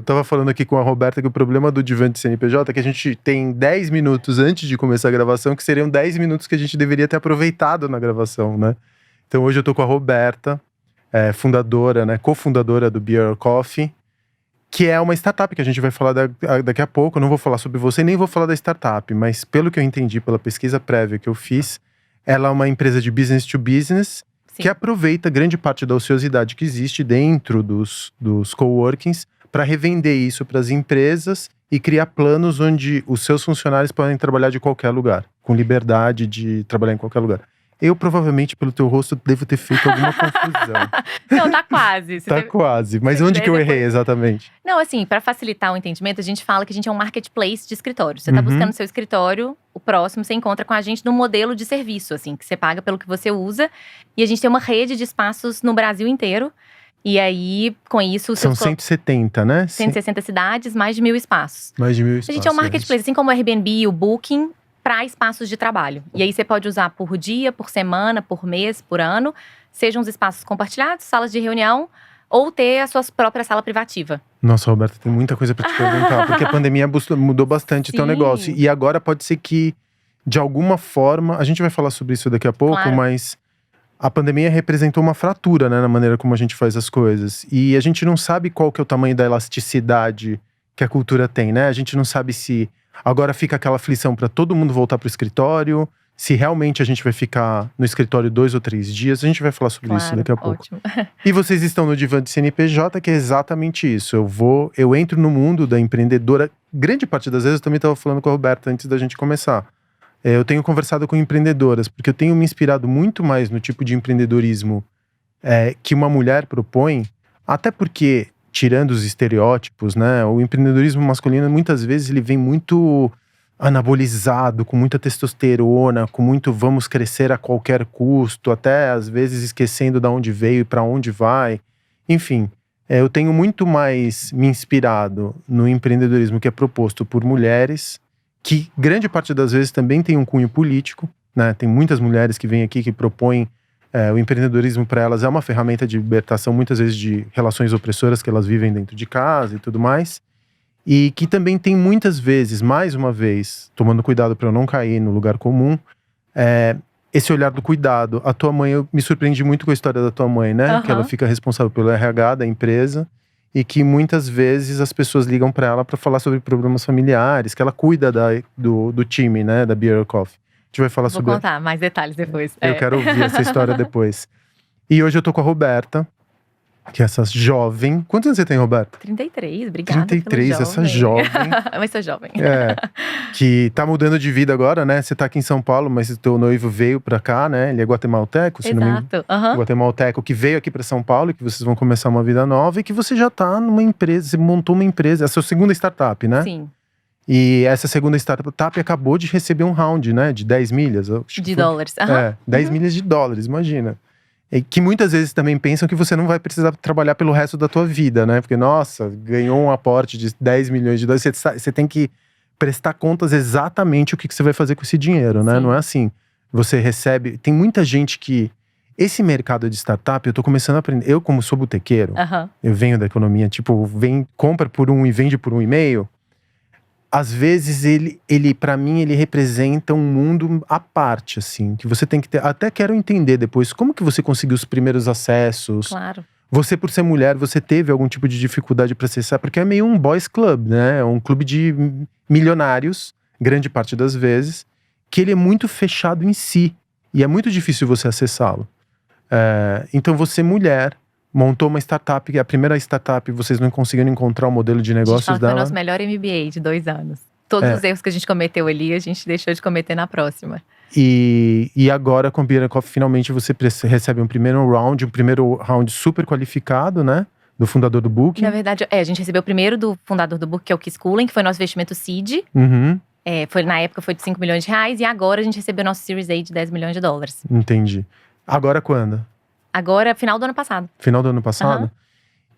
tava falando aqui com a Roberta que o problema do Divã de CNPJ é que a gente tem 10 minutos antes de começar a gravação, que seriam 10 minutos que a gente deveria ter aproveitado na gravação, né? Então hoje eu tô com a Roberta, fundadora, né, cofundadora do Beer Coffee, que é uma startup que a gente vai falar daqui a pouco. Eu não vou falar sobre você, nem vou falar da startup, mas pelo que eu entendi, pela pesquisa prévia que eu fiz, ela é uma empresa de business to business, sim, que aproveita grande parte da ociosidade que existe dentro dos coworkings para revender isso para as empresas e criar planos onde os seus funcionários podem trabalhar de qualquer lugar, com liberdade de trabalhar em qualquer lugar. Eu, provavelmente, pelo teu rosto, devo ter feito alguma confusão. Não, tá quase. Quase. Mas onde que eu errei, exatamente? Não, assim, para facilitar o entendimento, a gente fala que a gente é um marketplace de escritório. Você tá buscando seu escritório, o próximo você encontra com a gente no modelo de serviço, assim, que você paga pelo que você usa. E a gente tem uma rede de espaços no Brasil inteiro. E aí, com isso… São 170, né? 160 cidades, mais de 1.000 espaços. Mais de 1.000 espaços. A gente é um marketplace, assim como o Airbnb, o Booking, para espaços de trabalho. E aí você pode usar por dia, por semana, por mês, por ano. Sejam os espaços compartilhados, salas de reunião, ou ter a sua própria sala privativa. Nossa, Roberta, tem muita coisa para te perguntar. Porque a pandemia mudou bastante o teu negócio. E agora pode ser que, de alguma forma… A gente vai falar sobre isso daqui a pouco, claro, mas… A pandemia representou uma fratura, né, na maneira como a gente faz as coisas. E a gente não sabe qual que é o tamanho da elasticidade que a cultura tem, né? A gente não sabe se… Agora fica aquela aflição para todo mundo voltar pro escritório, se realmente a gente vai ficar no escritório 2 ou 3 dias. A gente vai falar sobre isso daqui a pouco. Ótimo. E vocês estão no Divã de CNPJ, que é exatamente isso. Eu entro no mundo da empreendedora. Grande parte das vezes, eu também estava falando com a Roberta antes da gente começar. Eu tenho conversado com empreendedoras, porque eu tenho me inspirado muito mais no tipo de empreendedorismo que uma mulher propõe, até porque… Tirando os estereótipos, né? O empreendedorismo masculino, muitas vezes, ele vem muito anabolizado, com muita testosterona, com muito vamos crescer a qualquer custo, até às vezes esquecendo de onde veio e para onde vai. Enfim, eu tenho muito mais me inspirado no empreendedorismo que é proposto por mulheres, que grande parte das vezes também tem um cunho político, né? Tem muitas mulheres que vêm aqui que propõem o empreendedorismo para elas é uma ferramenta de libertação, muitas vezes de relações opressoras que elas vivem dentro de casa e tudo mais. E que também tem muitas vezes, mais uma vez, tomando cuidado para eu não cair no lugar comum, esse olhar do cuidado. A tua mãe, eu me surpreendi muito com a história da tua mãe, né? Que ela fica responsável pelo RH da empresa e que muitas vezes as pessoas ligam para ela para falar sobre problemas familiares, que ela cuida do time, né? Da Beer Coffee. A gente vai falar sobre… Vou contar mais detalhes depois. Eu quero ouvir essa história depois. E hoje eu tô com a Roberta, que é essa jovem… Quantos anos você tem, Roberta? 33, obrigada 33, essa jovem. Mas sou jovem. Que tá mudando de vida agora, né? Você tá aqui em São Paulo, mas o teu noivo veio pra cá, né? Ele é guatemalteco, se não me engano. Guatemalteco, que veio aqui pra São Paulo, e que vocês vão começar uma vida nova. E que você já tá numa empresa, você montou uma empresa. Essa é a sua segunda startup, né? Sim. E essa segunda startup acabou de receber um round, né? De 10 milhas. De dólares. 10 milhas de dólares, imagina. E que muitas vezes também pensam que você não vai precisar trabalhar pelo resto da tua vida, né? Porque, nossa, ganhou um aporte de 10 milhões de dólares. Você tem que prestar contas exatamente o que você vai fazer com esse dinheiro, né? Sim. Não é assim, você recebe… Tem muita gente que… Esse mercado de startup, eu tô começando a aprender. Eu, como sou botequeiro, eu venho da economia, tipo, compra por 1 e vende por 1,5. Às vezes ele para mim, ele representa um mundo à parte, assim. Que você tem que ter… Até quero entender depois, como que você conseguiu os primeiros acessos? Claro. Você, por ser mulher, você teve algum tipo de dificuldade para acessar? Porque é meio um boys club, né? É um clube de milionários, grande parte das vezes. Que ele é muito fechado em si. E é muito difícil você acessá-lo. Então você, mulher… montou uma startup, que é a primeira startup, vocês não conseguiram encontrar o modelo de negócios dela. Foi o nosso melhor MBA de 2 anos. Todos os erros que a gente cometeu ali, a gente deixou de cometer na próxima. E agora com a Beer Coffee, finalmente você recebe um primeiro round super qualificado, né? Do fundador do Booking. Na verdade, a gente recebeu o primeiro do fundador do Booking, que é o Keith Cullen, que foi nosso investimento seed. Na época foi de 5 milhões de reais. E agora a gente recebeu nosso Series A de 10 milhões de dólares. Entendi. Agora quando? Agora, final do ano passado. Final do ano passado?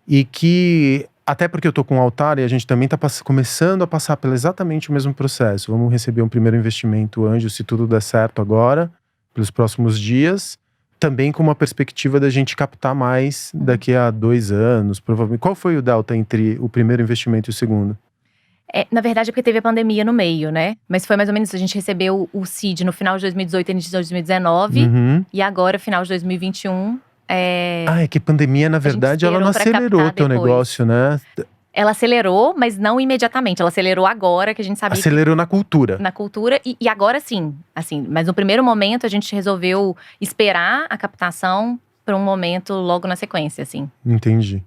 E que… Até porque eu tô com o Altar e a gente também tá começando a passar pelo exatamente o mesmo processo. Vamos receber um primeiro investimento anjo, se tudo der certo agora, pelos próximos dias. também com uma perspectiva da gente captar mais daqui a 2 anos, provavelmente. Qual foi o delta entre o primeiro investimento e o segundo? Na verdade, é porque teve a pandemia no meio, né? Mas foi mais ou menos, a gente recebeu o seed no final de 2018 e início de 2019. E agora, final de 2021… é que pandemia, na verdade, ela não acelerou o teu negócio, né? Ela acelerou, mas não imediatamente. Ela acelerou agora, que a gente sabia… Acelerou na cultura. Na cultura, e agora sim. Assim, mas no primeiro momento, a gente resolveu esperar a captação para um momento logo na sequência, assim. Entendi.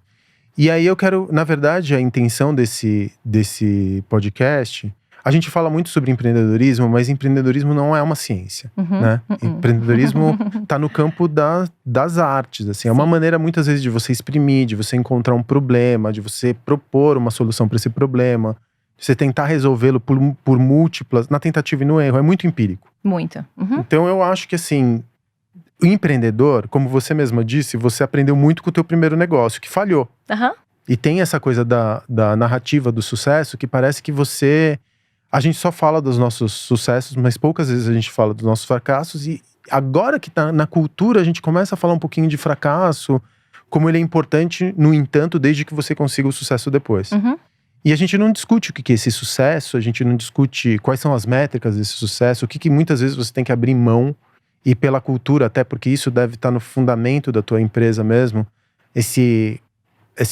E aí eu quero, na verdade, a intenção desse podcast… A gente fala muito sobre empreendedorismo, mas empreendedorismo não é uma ciência, né? Empreendedorismo tá no campo das artes, assim. É uma maneira, muitas vezes, de você exprimir, de você encontrar um problema, de você propor uma solução para esse problema, de você tentar resolvê-lo por múltiplas, na tentativa e no erro. É muito empírico. Muito. Então eu acho que, assim, o empreendedor, como você mesma disse, você aprendeu muito com o teu primeiro negócio, que falhou. E tem essa coisa da narrativa do sucesso, que parece que você… A gente só fala dos nossos sucessos, mas poucas vezes a gente fala dos nossos fracassos. E agora que tá na cultura, a gente começa a falar um pouquinho de fracasso, como ele é importante, no entanto, desde que você consiga o sucesso depois. E a gente não discute o que é esse sucesso, a gente não discute quais são as métricas desse sucesso, o que muitas vezes você tem que abrir mão, e pela cultura, até porque isso deve estar no fundamento da tua empresa mesmo, esse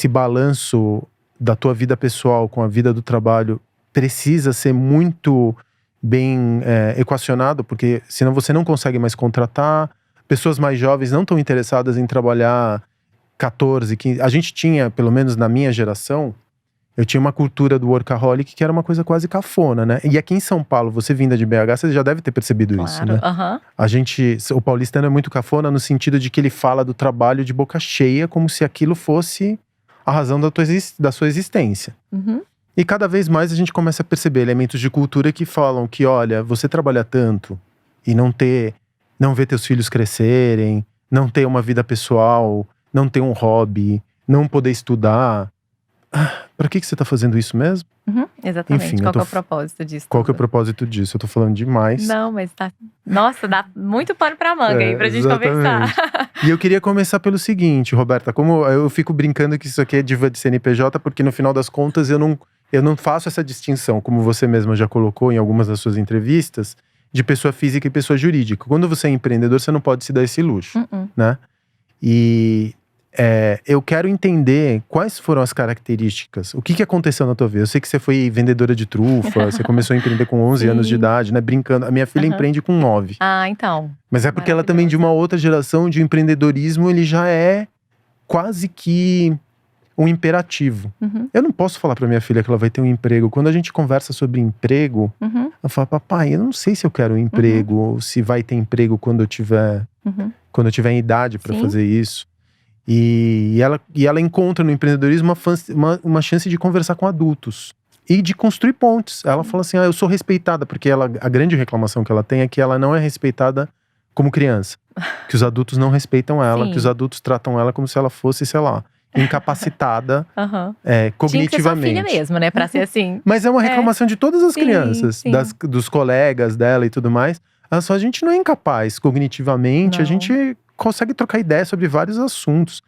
balanço da tua vida pessoal com a vida do trabalho precisa ser muito bem equacionado, porque senão você não consegue mais contratar. Pessoas mais jovens não estão interessadas em trabalhar 14, 15… A gente tinha, pelo menos na minha geração, eu tinha uma cultura do workaholic que era uma coisa quase cafona, né? E aqui em São Paulo, você vinda de BH, você já deve ter percebido isso, né? O paulistano é muito cafona no sentido de que ele fala do trabalho de boca cheia, como se aquilo fosse a razão da sua existência. E cada vez mais a gente começa a perceber elementos de cultura que falam que, olha, você trabalha tanto e não ver teus filhos crescerem, não ter uma vida pessoal, não ter um hobby, não poder estudar. Pra que você tá fazendo isso mesmo? Exatamente. Enfim, qual que é o propósito disso? Qual que é o propósito disso? Eu tô falando demais. Não, mas tá… Nossa, dá muito pano pra manga aí pra gente conversar. E eu queria começar pelo seguinte, Roberta. Como eu fico brincando que isso aqui é diva de CNPJ, porque no final das contas eu não faço essa distinção, como você mesma já colocou em algumas das suas entrevistas, de pessoa física e pessoa jurídica. Quando você é empreendedor, você não pode se dar esse luxo, né? E eu quero entender quais foram as características, o que aconteceu na tua vida. Eu sei que você foi vendedora de trufa, você começou a empreender com 11 anos de idade, né? Brincando. A minha filha empreende com 9. Então. Mas é porque ela também de uma outra geração de empreendedorismo, ele já é quase que um imperativo. Eu não posso falar pra minha filha que ela vai ter um emprego. Quando a gente conversa sobre emprego, eu falo, papai, eu não sei se eu quero um emprego, ou se vai ter emprego quando eu tiver em idade pra fazer isso. E ela encontra no empreendedorismo uma chance de conversar com adultos e de construir pontes. Ela fala assim, eu sou respeitada, porque a grande reclamação que ela tem é que ela não é respeitada como criança. Que os adultos não respeitam ela, que os adultos tratam ela como se ela fosse, sei lá, incapacitada cognitivamente. Tinha que ser sua filha mesmo, né, pra ser assim. Mas é uma reclamação de todas as crianças, dos colegas dela e tudo mais. A gente não é incapaz cognitivamente, a gente consegue trocar ideia sobre vários assuntos.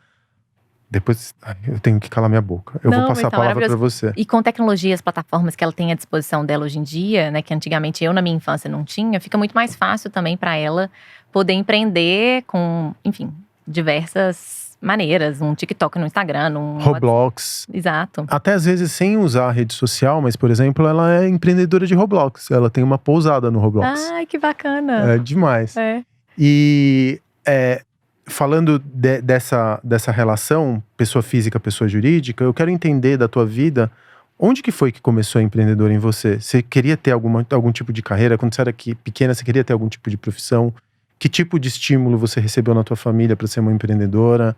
Depois, eu tenho que calar minha boca. Eu vou passar a palavra pra você. E com tecnologias, plataformas que ela tem à disposição dela hoje em dia, né, que antigamente eu na minha infância não tinha, fica muito mais fácil também pra ela poder empreender com, enfim, diversas maneiras. Um TikTok no Instagram, Roblox. Exato. Até às vezes sem usar a rede social, mas, por exemplo, ela é empreendedora de Roblox. Ela tem uma pousada no Roblox. Ai, que bacana. É demais. E… falando dessa relação, pessoa física, pessoa jurídica, eu quero entender da tua vida, onde que foi que começou a empreendedora em você? Você queria ter algum tipo de carreira? Quando você era pequena, você queria ter algum tipo de profissão? Que tipo de estímulo você recebeu na tua família para ser uma empreendedora?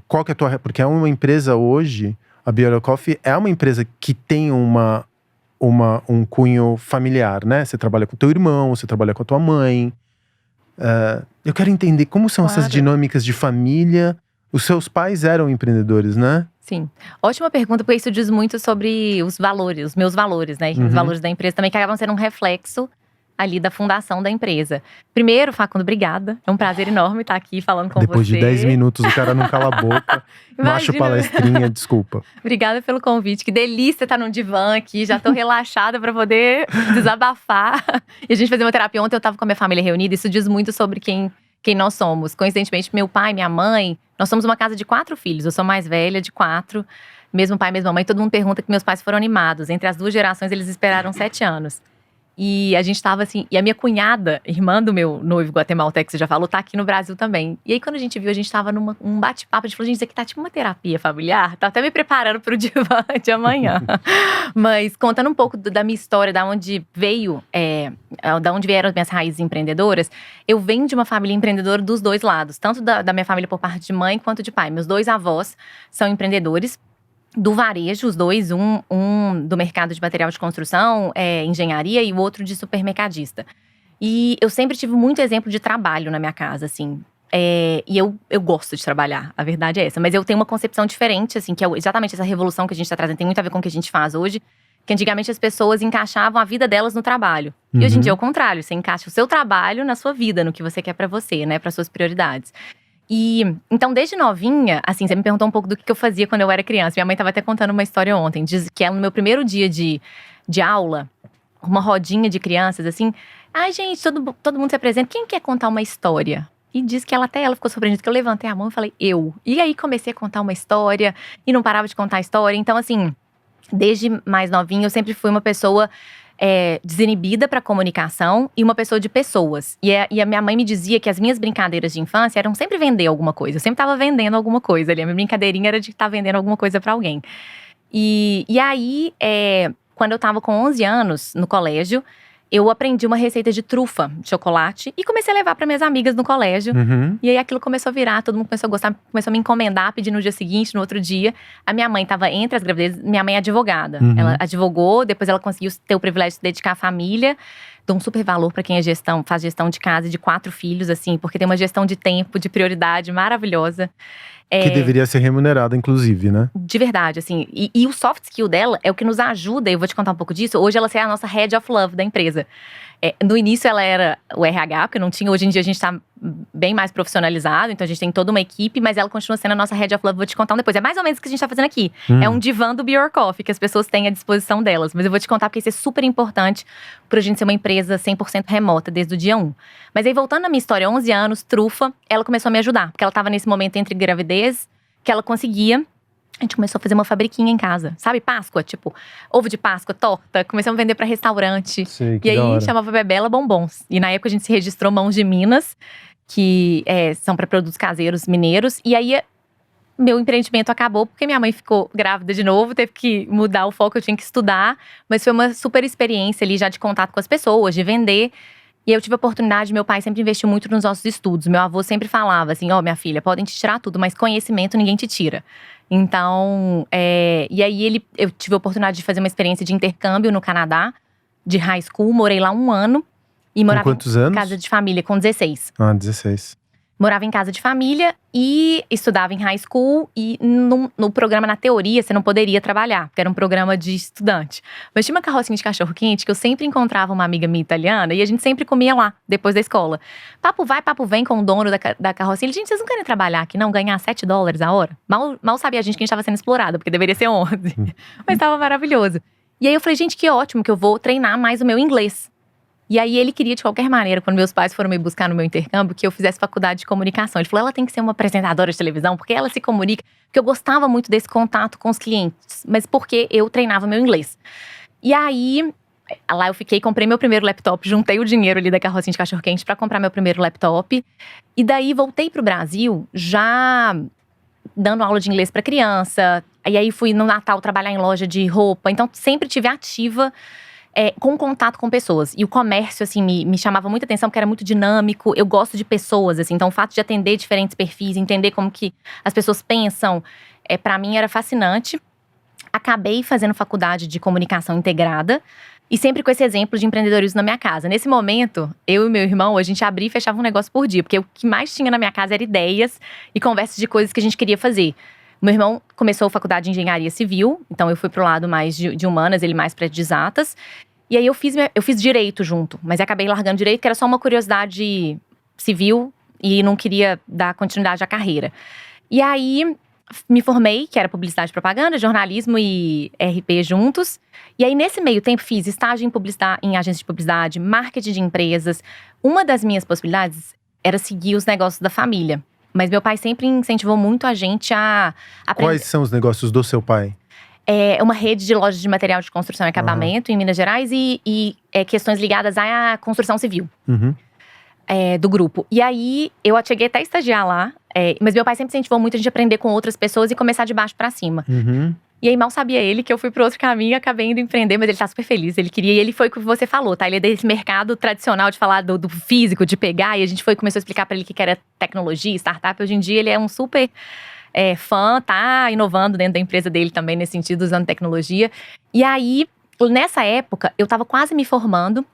Qual que é a tua… Porque é uma empresa hoje, a Be Your Coffee é uma empresa que tem um cunho familiar, né? Você trabalha com teu irmão, você trabalha com a tua mãe. Eu quero entender como são essas dinâmicas de família. Os seus pais eram empreendedores, né? Sim. Ótima pergunta, porque isso diz muito sobre os valores, os meus valores, né? Os valores da empresa também, que acabam sendo um reflexo ali da fundação da empresa. Primeiro, Facundo, obrigada. É um prazer enorme estar aqui falando com Depois você. de 10 minutos, o cara não cala a boca. Macho palestrinha, desculpa. Obrigada pelo convite. Que delícia estar num divã aqui. Já tô relaxada para poder desabafar. E a gente fazer uma terapia. Ontem eu tava com a minha família reunida. Isso diz muito sobre quem nós somos. Coincidentemente, meu pai, minha mãe… Nós somos uma casa de 4 filhos. Eu sou mais velha de 4. Mesmo pai, mesma mãe. Todo mundo pergunta que meus pais foram animados. Entre as 2 gerações, eles esperaram 7 anos. E a gente tava assim… E a minha cunhada, irmã do meu noivo guatemalteco, que você já falou, tá aqui no Brasil também. E aí, quando a gente viu, a gente tava num bate-papo. A gente falou, gente, isso aqui tá tipo uma terapia familiar. Tá até me preparando pro divã de amanhã. Mas contando um pouco da minha história, da onde veio… da onde vieram as minhas raízes empreendedoras. Eu venho de uma família empreendedora dos 2 lados. Tanto da minha família por parte de mãe, quanto de pai. Meus 2 avós são empreendedores. Do varejo, os 2, um do mercado de material de construção, engenharia, e o outro de supermercadista. E eu sempre tive muito exemplo de trabalho na minha casa, assim. E eu gosto de trabalhar, a verdade é essa. Mas eu tenho uma concepção diferente, assim, que é exatamente essa revolução que a gente tá trazendo. Tem muito a ver com o que a gente faz hoje. Que antigamente as pessoas encaixavam a vida delas no trabalho. E hoje em dia é o contrário. Você encaixa o seu trabalho na sua vida, no que você quer pra você, né? Para suas prioridades. E, então, desde novinha, assim, você me perguntou um pouco do que eu fazia quando eu era criança. Minha mãe estava até contando uma história ontem. Diz que ela, no meu primeiro dia de aula, uma rodinha de crianças, assim… Ai, gente, todo mundo se apresenta. Quem quer contar uma história? E diz que ela ficou surpreendida, que eu levantei a mão e falei, eu. E aí, comecei a contar uma história, e não parava de contar a história. Então, assim, desde mais novinha, eu sempre fui uma pessoa… desinibida para comunicação e uma pessoa de pessoas. E a minha mãe me dizia que as minhas brincadeiras de infância eram sempre vender alguma coisa. Eu sempre estava vendendo alguma coisa ali. A minha brincadeirinha era de estar vendendo alguma coisa para alguém. E aí, quando eu estava com 11 anos, no colégio, eu aprendi uma receita de trufa de chocolate e comecei a levar para minhas amigas no colégio. E aí aquilo começou a virar, todo mundo começou a gostar, começou a me encomendar, pedir no dia seguinte, no outro dia. A minha mãe estava entre as gravidezes, minha mãe é advogada. Ela advogou, depois ela conseguiu ter o privilégio de se dedicar à família. Dou um super valor para quem faz gestão de casa e de 4 filhos, assim, porque tem uma gestão de tempo, de prioridade maravilhosa. Que deveria ser remunerada, inclusive, né? De verdade, assim. E o soft skill dela é o que nos ajuda, eu vou te contar um pouco disso. Hoje ela é a nossa head of love da empresa. No início ela era o RH, porque não tinha. Hoje em dia a gente tá bem mais profissionalizado, então a gente tem toda uma equipe, mas ela continua sendo a nossa head of love. Vou te contar depois. É mais ou menos o que a gente tá fazendo aqui. É um divã do Be Your Coffee, que as pessoas têm à disposição delas. Mas eu vou te contar porque isso é super importante pra gente ser uma empresa 100% remota desde o dia 1. Mas aí, voltando na minha história, 11 anos, trufa, ela começou a me ajudar. Porque ela tava nesse momento entre gravidez, que ela conseguia… A gente começou a fazer uma fabriquinha em casa. Sabe, Páscoa? Tipo, ovo de Páscoa, torta. Começamos a vender pra restaurante. Sei, e aí, chamava Bebela Bombons. E na época a gente se registrou Mãos de Minas, que são pra produtos caseiros mineiros. E aí, meu empreendimento acabou porque minha mãe ficou grávida de novo. Teve que mudar o foco, eu tinha que estudar. Mas foi uma super experiência ali, já de contato com as pessoas, de vender. E eu tive a oportunidade, meu pai sempre investiu muito nos nossos estudos. Meu avô sempre falava assim, minha filha, podem te tirar tudo, mas conhecimento ninguém te tira. Então, e aí eu tive a oportunidade de fazer uma experiência de intercâmbio no Canadá, de high school, morei lá 1 ano. E morava com quantos anos? Em casa de família, com 16. 16. Morava em casa de família e estudava em high school. E no programa, na teoria, você não poderia trabalhar, porque era um programa de estudante. Mas tinha uma carrocinha de cachorro-quente que eu sempre encontrava uma amiga minha italiana. E a gente sempre comia lá, depois da escola. Papo vai, papo vem com o dono da carrocinha. Ele, gente, vocês não querem trabalhar aqui não? Ganhar $7 a hora? Mal sabia a gente que a gente estava sendo explorada, porque deveria ser 11. Mas estava maravilhoso. E aí eu falei, gente, que ótimo que eu vou treinar mais o meu inglês. E aí ele queria, de qualquer maneira, quando meus pais foram me buscar no meu intercâmbio, que eu fizesse faculdade de comunicação. Ele falou, ela tem que ser uma apresentadora de televisão, porque ela se comunica. Porque eu gostava muito desse contato com os clientes, mas porque eu treinava meu inglês. E aí, lá eu fiquei, comprei meu primeiro laptop, juntei o dinheiro ali da carrocinha de cachorro-quente pra comprar meu primeiro laptop. E daí voltei pro Brasil, já dando aula de inglês pra criança. E aí fui no Natal trabalhar em loja de roupa. Então sempre tive ativa com contato com pessoas. E o comércio, assim, me chamava muita atenção, porque era muito dinâmico. Eu gosto de pessoas, assim. Então, o fato de atender diferentes perfis, entender como que as pessoas pensam, pra mim era fascinante. Acabei fazendo faculdade de comunicação integrada. E sempre com esse exemplo de empreendedorismo na minha casa. Nesse momento, eu e meu irmão, a gente abria e fechava um negócio por dia. Porque o que mais tinha na minha casa era ideias e conversas de coisas que a gente queria fazer. Meu irmão começou a faculdade de engenharia civil. Então, eu fui pro lado mais de humanas, ele mais para de exatas. E aí eu fiz direito junto, mas acabei largando direito, que era só uma curiosidade civil e não queria dar continuidade à carreira. E aí me formei, que era publicidade e propaganda, jornalismo e RP juntos. E aí nesse meio tempo fiz estágio em agência de publicidade, marketing de empresas. Uma das minhas possibilidades era seguir os negócios da família. Mas meu pai sempre incentivou muito a gente a aprender. Quais são os negócios do seu pai? É uma rede de lojas de material de construção e acabamento em Minas Gerais e questões ligadas à construção civil do grupo. E aí, eu cheguei até a estagiar lá, mas meu pai sempre incentivou muito a gente aprender com outras pessoas e começar de baixo pra cima. E aí, mal sabia ele que eu fui pro outro caminho e acabei indo empreender, mas ele tá super feliz. Ele queria, e ele foi o que você falou, tá? Ele é desse mercado tradicional de falar do físico, de pegar, e a gente começou a explicar pra ele o que era tecnologia, startup. Hoje em dia, ele é um super fã, tá inovando dentro da empresa dele também, nesse sentido, usando tecnologia. E aí, nessa época, eu tava quase me formando.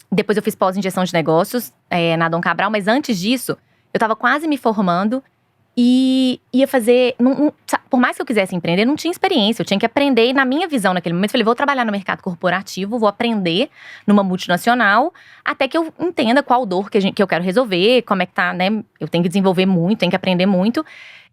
Depois eu fiz pós-injeção de negócios na Dom Cabral, mas antes disso, eu tava quase me formando e ia fazer… por mais que eu quisesse empreender, não tinha experiência, eu tinha que aprender. E na minha visão, naquele momento, eu falei, vou trabalhar no mercado corporativo, vou aprender numa multinacional, até que eu entenda qual dor que eu quero resolver, como é que tá, né? Eu tenho que desenvolver muito, tenho que aprender muito.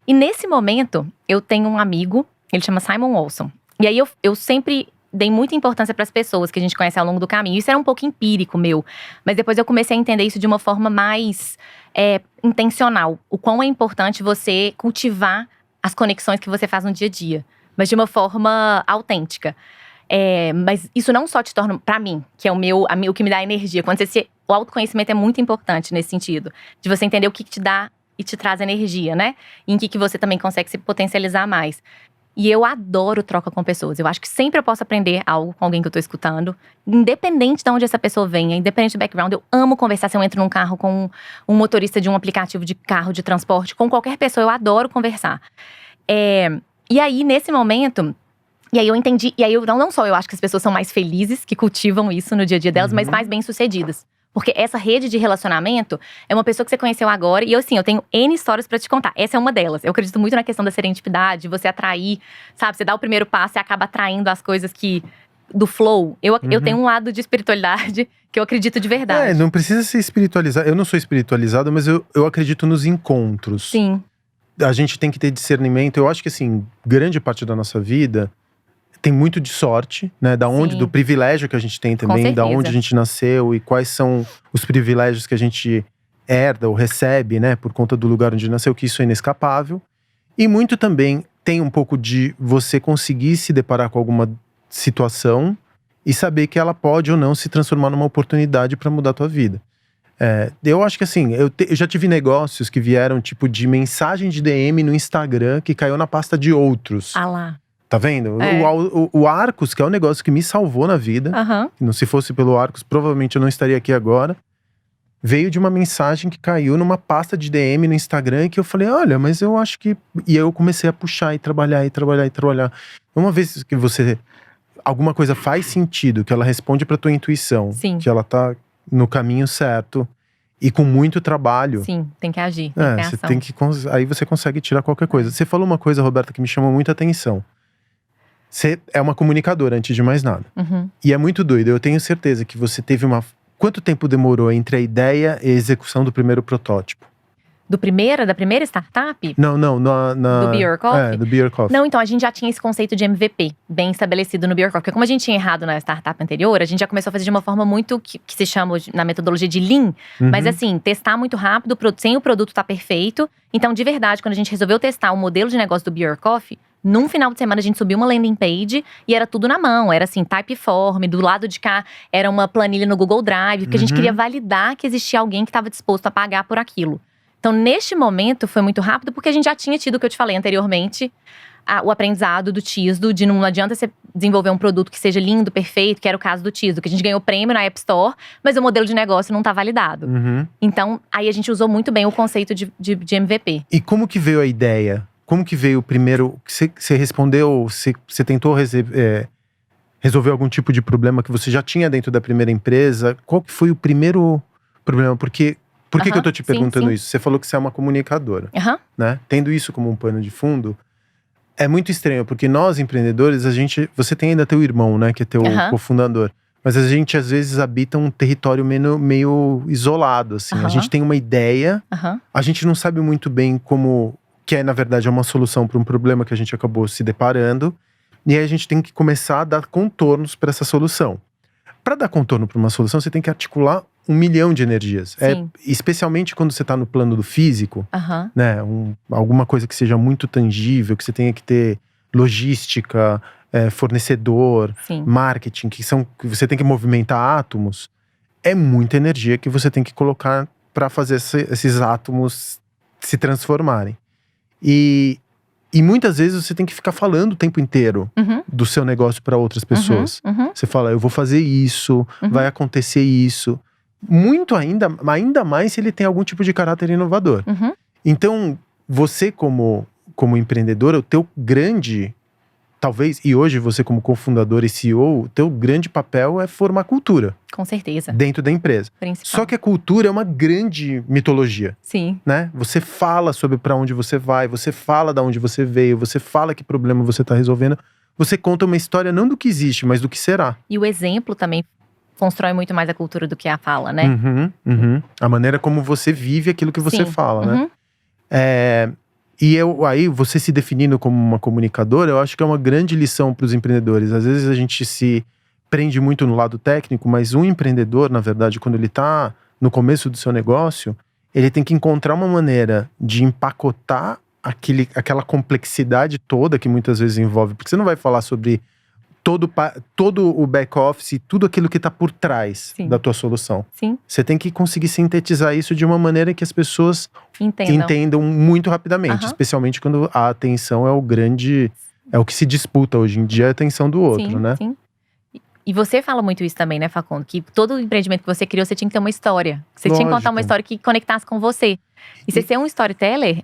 E nesse momento, eu tenho um amigo, ele chama Simon Olson. E aí eu sempre dei muita importância para as pessoas que a gente conhece ao longo do caminho. Isso era um pouco empírico meu, mas depois eu comecei a entender isso de uma forma mais intencional. O quão é importante você cultivar as conexões que você faz no dia a dia, mas de uma forma autêntica. Mas isso não só te torna, para mim, que é o que me dá energia. O autoconhecimento é muito importante nesse sentido, de você entender o que te dá e te traz energia, né? E em que você também consegue se potencializar mais. E eu adoro troca com pessoas. Eu acho que sempre eu posso aprender algo com alguém que eu tô escutando. Independente de onde essa pessoa venha, independente do background. Eu amo conversar. Se eu entro num carro com um motorista de um aplicativo de carro de transporte, com qualquer pessoa, eu adoro conversar. E aí, nesse momento… E aí eu entendi… E aí, não só eu acho que as pessoas são mais felizes, que cultivam isso no dia a dia delas, mas mais bem-sucedidas. Porque essa rede de relacionamento é uma pessoa que você conheceu agora. E eu tenho N histórias pra te contar. Essa é uma delas. Eu acredito muito na questão da serendipidade, você atrair, sabe? Você dá o primeiro passo e acaba atraindo as coisas do flow. Eu tenho um lado de espiritualidade que eu acredito de verdade. Não precisa ser espiritualizado. Eu não sou espiritualizado, mas eu acredito nos encontros. Sim. A gente tem que ter discernimento. Eu acho que, assim, grande parte da nossa vida tem muito de sorte, né? Do privilégio que a gente tem também, da onde a gente nasceu e quais são os privilégios que a gente herda ou recebe, né? Por conta do lugar onde nasceu, que isso é inescapável. E muito também tem um pouco de você conseguir se deparar com alguma situação e saber que ela pode ou não se transformar numa oportunidade para mudar a tua vida. Eu acho que assim, eu já tive negócios que vieram tipo de mensagem de DM no Instagram que caiu na pasta de outros. Ah lá. Tá vendo? O Arcos, que é um negócio que me salvou na vida. Se fosse pelo Arcos, provavelmente eu não estaria aqui agora. Veio de uma mensagem que caiu numa pasta de DM no Instagram, que eu falei, olha, mas eu acho que… E aí eu comecei a puxar e trabalhar, e trabalhar, e trabalhar. Uma vez que alguma coisa faz sentido, que ela responde pra tua intuição. Sim. Que ela tá no caminho certo. E com muito trabalho. Sim, tem que agir, aí você consegue tirar qualquer coisa. Você falou uma coisa, Roberta, que me chamou muita atenção. Você é uma comunicadora, antes de mais nada. E é muito doido. Eu tenho certeza que você teve Quanto tempo demorou entre a ideia e a execução do primeiro protótipo? Da primeira startup? Não, do Be Your Coffee? Do Be Your Coffee. Não, então a gente já tinha esse conceito de MVP bem estabelecido no Be Your Coffee. Porque como a gente tinha errado na startup anterior, a gente já começou a fazer de uma forma muito… que se chama na metodologia de Lean. Mas assim, testar muito rápido, sem o produto estar perfeito. Então, de verdade, quando a gente resolveu testar o modelo de negócio do Be Your Coffee, num final de semana a gente subiu uma landing page e era tudo na mão. Era assim, Typeform, do lado de cá era uma planilha no Google Drive. Porque a gente queria validar que existia alguém que estava disposto a pagar por aquilo. Então, neste momento, foi muito rápido, porque a gente já tinha tido o que eu te falei anteriormente, o aprendizado do TISDO, de não adianta você desenvolver um produto que seja lindo, perfeito, que era o caso do TISDO, que a gente ganhou prêmio na App Store, mas o modelo de negócio não está validado. Então, aí a gente usou muito bem o conceito de MVP. E como que veio a ideia? Como que veio o primeiro… Você respondeu, você tentou resolver algum tipo de problema que você já tinha dentro da primeira empresa? Qual que foi o primeiro problema? Por que eu tô te perguntando isso? Você falou que você é uma comunicadora, né? Tendo isso como um pano de fundo, é muito estranho, porque nós empreendedores, você tem ainda teu irmão, né? Que é teu cofundador. mas a gente às vezes habita um território meio isolado, assim. A gente tem uma ideia, a gente não sabe muito bem como… que na verdade é uma solução para um problema que a gente acabou se deparando. E aí a gente tem que começar a dar contornos para essa solução. Para dar contorno para uma solução, você tem que articular 1 milhão de energias. Especialmente quando você está no plano do físico, né? Alguma coisa que seja muito tangível, que você tenha que ter logística, fornecedor, marketing, que você tem que movimentar átomos. É muita energia que você tem que colocar para fazer esses átomos se transformarem. E muitas vezes você tem que ficar falando o tempo inteiro do seu negócio para outras pessoas. Você fala, eu vou fazer isso, vai acontecer isso. Muito ainda mais se ele tem algum tipo de caráter inovador. Então, você como empreendedor, o teu grande… talvez, e hoje você como cofundador e CEO, o teu grande papel é formar cultura. Com certeza. Dentro da empresa. Principal. Só que a cultura é uma grande mitologia. Sim. Né? Você fala sobre para onde você vai, você fala de onde você veio, você fala que problema você está resolvendo. Você conta uma história não do que existe, mas do que será. E o exemplo também constrói muito mais a cultura do que a fala, né? A maneira como você vive aquilo que você fala, né? E aí, você se definindo como uma comunicadora, eu acho que é uma grande lição para os empreendedores. Às vezes a gente se prende muito no lado técnico, mas um empreendedor, na verdade, quando ele está no começo do seu negócio, ele tem que encontrar uma maneira de empacotar aquela complexidade toda que muitas vezes envolve. Porque você não vai falar sobre todo o back-office, tudo aquilo que está por trás da tua solução. Você tem que conseguir sintetizar isso de uma maneira que as pessoas entendam muito rapidamente. Especialmente quando a atenção é o que se disputa hoje em dia, é a atenção do outro, né? E você fala muito isso também, né, Facundo? Que todo empreendimento que você criou, você tinha que ter uma história. Você tinha que contar uma história que conectasse com você. E você ser um storyteller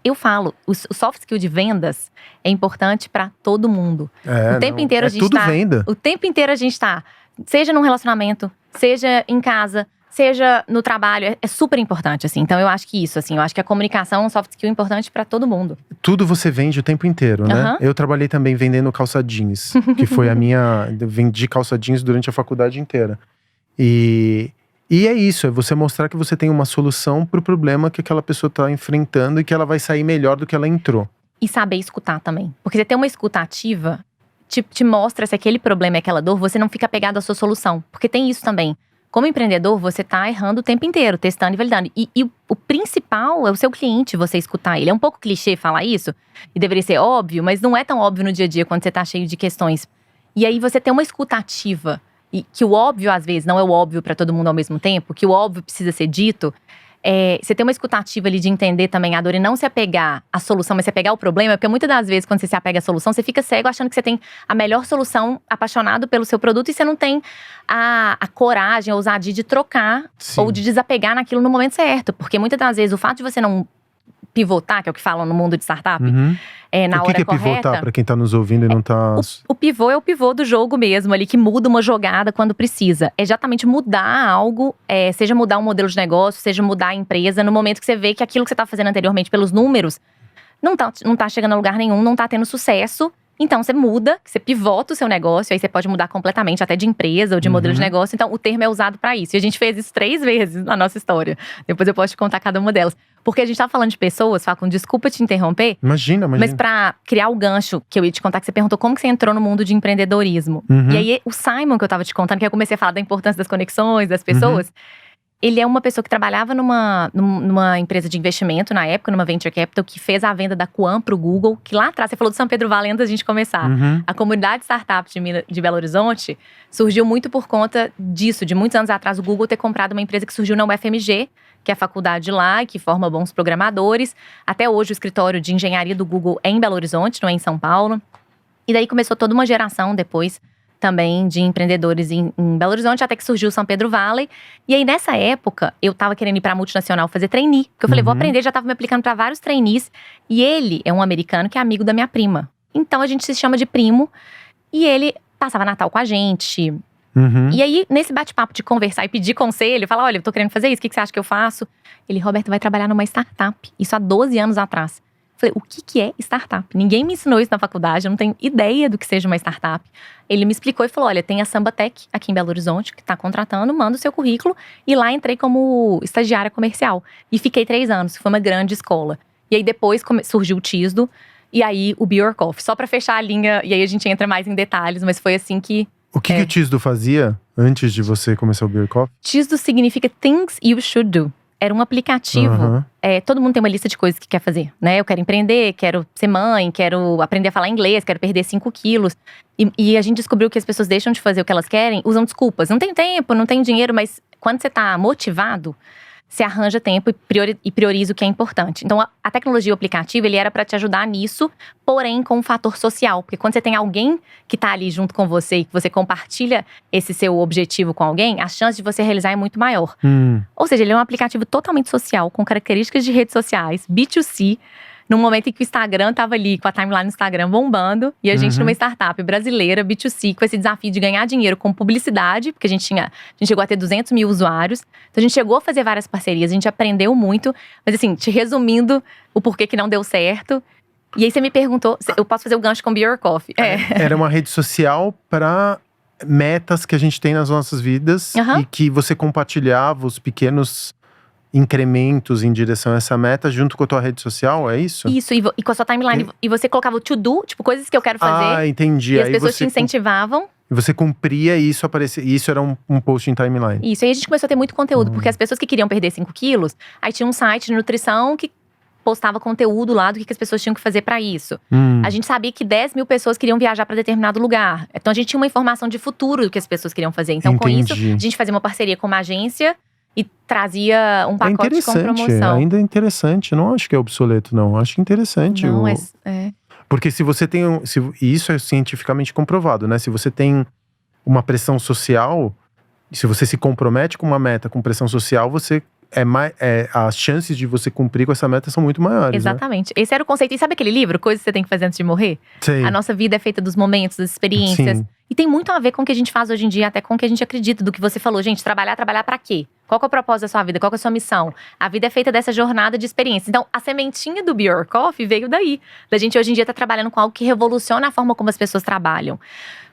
eu falo, o soft skill de vendas é importante para todo mundo. O tempo inteiro a gente tudo venda. O tempo inteiro a gente tá, seja num relacionamento, seja em casa, seja no trabalho, é super importante, assim. Então eu acho que isso, assim, eu acho que a comunicação é um soft skill importante para todo mundo. Tudo você vende o tempo inteiro, né? Eu trabalhei também vendendo calça jeans, que foi eu vendi calça jeans durante a faculdade inteira. E é isso, é você mostrar que você tem uma solução pro problema que aquela pessoa tá enfrentando e que ela vai sair melhor do que ela entrou. E saber escutar também. Porque você ter uma escuta ativa te mostra se aquele problema é aquela dor, você não fica apegado à sua solução. Porque tem isso também. Como empreendedor, você tá errando o tempo inteiro, testando e validando. E o principal é o seu cliente, você escutar ele. É um pouco clichê falar isso, e deveria ser óbvio, mas não é tão óbvio no dia a dia quando você tá cheio de questões. E aí você ter uma escuta ativa, e que o óbvio às vezes não é o óbvio para todo mundo ao mesmo tempo, que o óbvio precisa ser dito. Você tem uma escuta ativa ali de entender também a dor e não se apegar à solução, mas se apegar ao problema, porque muitas das vezes quando você se apega à solução, você fica cego achando que você tem a melhor solução, apaixonado pelo seu produto, e você não tem a coragem, a ousadia de trocar ou de desapegar naquilo no momento certo. Porque muitas das vezes o fato de você não pivotar, que é o que falam no mundo de startup, na hora correta. O que é pivotar, para quem tá nos ouvindo e não tá… O pivô é o pivô do jogo mesmo, ali, que muda uma jogada quando precisa. É exatamente mudar algo, seja mudar um modelo de negócio, seja mudar a empresa, no momento que você vê que aquilo que você tá fazendo anteriormente pelos números não tá chegando a lugar nenhum, não tá tendo sucesso. Então você muda, você pivota o seu negócio, aí você pode mudar completamente, até de empresa ou de modelo de negócio. Então o termo é usado para isso. E a gente fez isso 3 vezes na nossa história. Depois eu posso te contar cada uma delas. Porque a gente tava falando de pessoas, Facundo, desculpa te interromper. Imagina. Mas pra criar o gancho que eu ia te contar, que você perguntou como que você entrou no mundo de empreendedorismo. E aí o Simon, que eu tava te contando, que eu comecei a falar da importância das conexões, das pessoas… Ele é uma pessoa que trabalhava numa empresa de investimento, na época, numa venture capital, que fez a venda da Quam pro Google. Que lá atrás, você falou do São Pedro Vale antes da gente começar. A comunidade startup de Belo Horizonte surgiu muito por conta disso. De muitos anos atrás, o Google ter comprado uma empresa que surgiu na UFMG, que é a faculdade lá, que forma bons programadores. Até hoje, o escritório de engenharia do Google é em Belo Horizonte, não é em São Paulo. E daí começou toda uma geração depois também de empreendedores em Belo Horizonte, até que surgiu o São Pedro Valley. E aí, nessa época, eu tava querendo ir pra multinacional fazer trainee. Porque eu falei, vou aprender, já tava me aplicando pra vários trainees. E ele é um americano que é amigo da minha prima. Então, a gente se chama de primo. E ele passava Natal com a gente. E aí, nesse bate-papo de conversar e pedir conselho, falar, olha, eu tô querendo fazer isso, o que você acha que eu faço? Ele, Roberto, vai trabalhar numa startup. Isso há 12 anos atrás. Falei, o que é startup? Ninguém me ensinou isso na faculdade, eu não tenho ideia do que seja uma startup. Ele me explicou e falou, olha, tem a Sambatec aqui em Belo Horizonte, que tá contratando, manda o seu currículo. E lá entrei como estagiária comercial. E fiquei 3 anos, foi uma grande escola. E aí depois surgiu o Tisdo, e aí o Be Your Coffee. Só pra fechar a linha, e aí a gente entra mais em detalhes, mas foi assim que… O que o Tisdo fazia antes de você começar o Be Your Coffee? Tisdo significa Things You Should Do. Era um aplicativo, todo mundo tem uma lista de coisas que quer fazer, né? Eu quero empreender, quero ser mãe, quero aprender a falar inglês, quero perder 5 quilos. E a gente descobriu que as pessoas deixam de fazer o que elas querem, usam desculpas. Não tem tempo, não tem dinheiro, mas quando você tá motivado, você arranja tempo e prioriza o que é importante. Então, a tecnologia, o aplicativo, ele era para te ajudar nisso, porém com um fator social. Porque quando você tem alguém que tá ali junto com você e que você compartilha esse seu objetivo com alguém, a chance de você realizar é muito maior. Ou seja, ele é um aplicativo totalmente social, com características de redes sociais, B2C, num momento em que o Instagram tava ali, com a timeline no Instagram bombando, e a gente numa startup brasileira, B2C, com esse desafio de ganhar dinheiro com publicidade, porque a gente chegou a ter 200 mil usuários. Então a gente chegou a fazer várias parcerias, a gente aprendeu muito. Mas assim, te resumindo o porquê que não deu certo. E aí você me perguntou, eu posso fazer o gancho com Be Your Coffee? Era uma rede social para metas que a gente tem nas nossas vidas e que você compartilhava os pequenos incrementos em direção a essa meta junto com a tua rede social, é isso? Isso, e com a sua timeline. E você colocava o to-do, tipo, coisas que eu quero fazer. Ah, entendi. E as pessoas te incentivavam. E você cumpria e isso aparecia. E isso era um post em timeline. Isso, aí a gente começou a ter muito conteúdo. Porque as pessoas que queriam perder 5 quilos, aí tinha um site de nutrição que postava conteúdo lá do que as pessoas tinham que fazer pra isso. A gente sabia que 10 mil pessoas queriam viajar pra determinado lugar. Então a gente tinha uma informação de futuro do que as pessoas queriam fazer. Então com isso, a gente fazia uma parceria com uma agência e trazia um pacote com promoção. Ainda é interessante, não acho que é obsoleto, não. Acho interessante. Não, Porque se você tem e isso é cientificamente comprovado, né? Se você tem uma pressão social, se você se compromete com uma meta com pressão social, você as chances de você cumprir com essa meta são muito maiores. Exatamente. Esse era o conceito. E sabe aquele livro, Coisas que você tem que fazer antes de morrer? Sim. A nossa vida é feita dos momentos, das experiências. Sim. E tem muito a ver com o que a gente faz hoje em dia, até com o que a gente acredita, do que você falou. Gente, trabalhar pra quê? Qual que é o propósito da sua vida? Qual que é a sua missão? A vida é feita dessa jornada de experiência. Então, a sementinha do Be Your Coffee veio daí. Da gente hoje em dia tá trabalhando com algo que revoluciona a forma como as pessoas trabalham.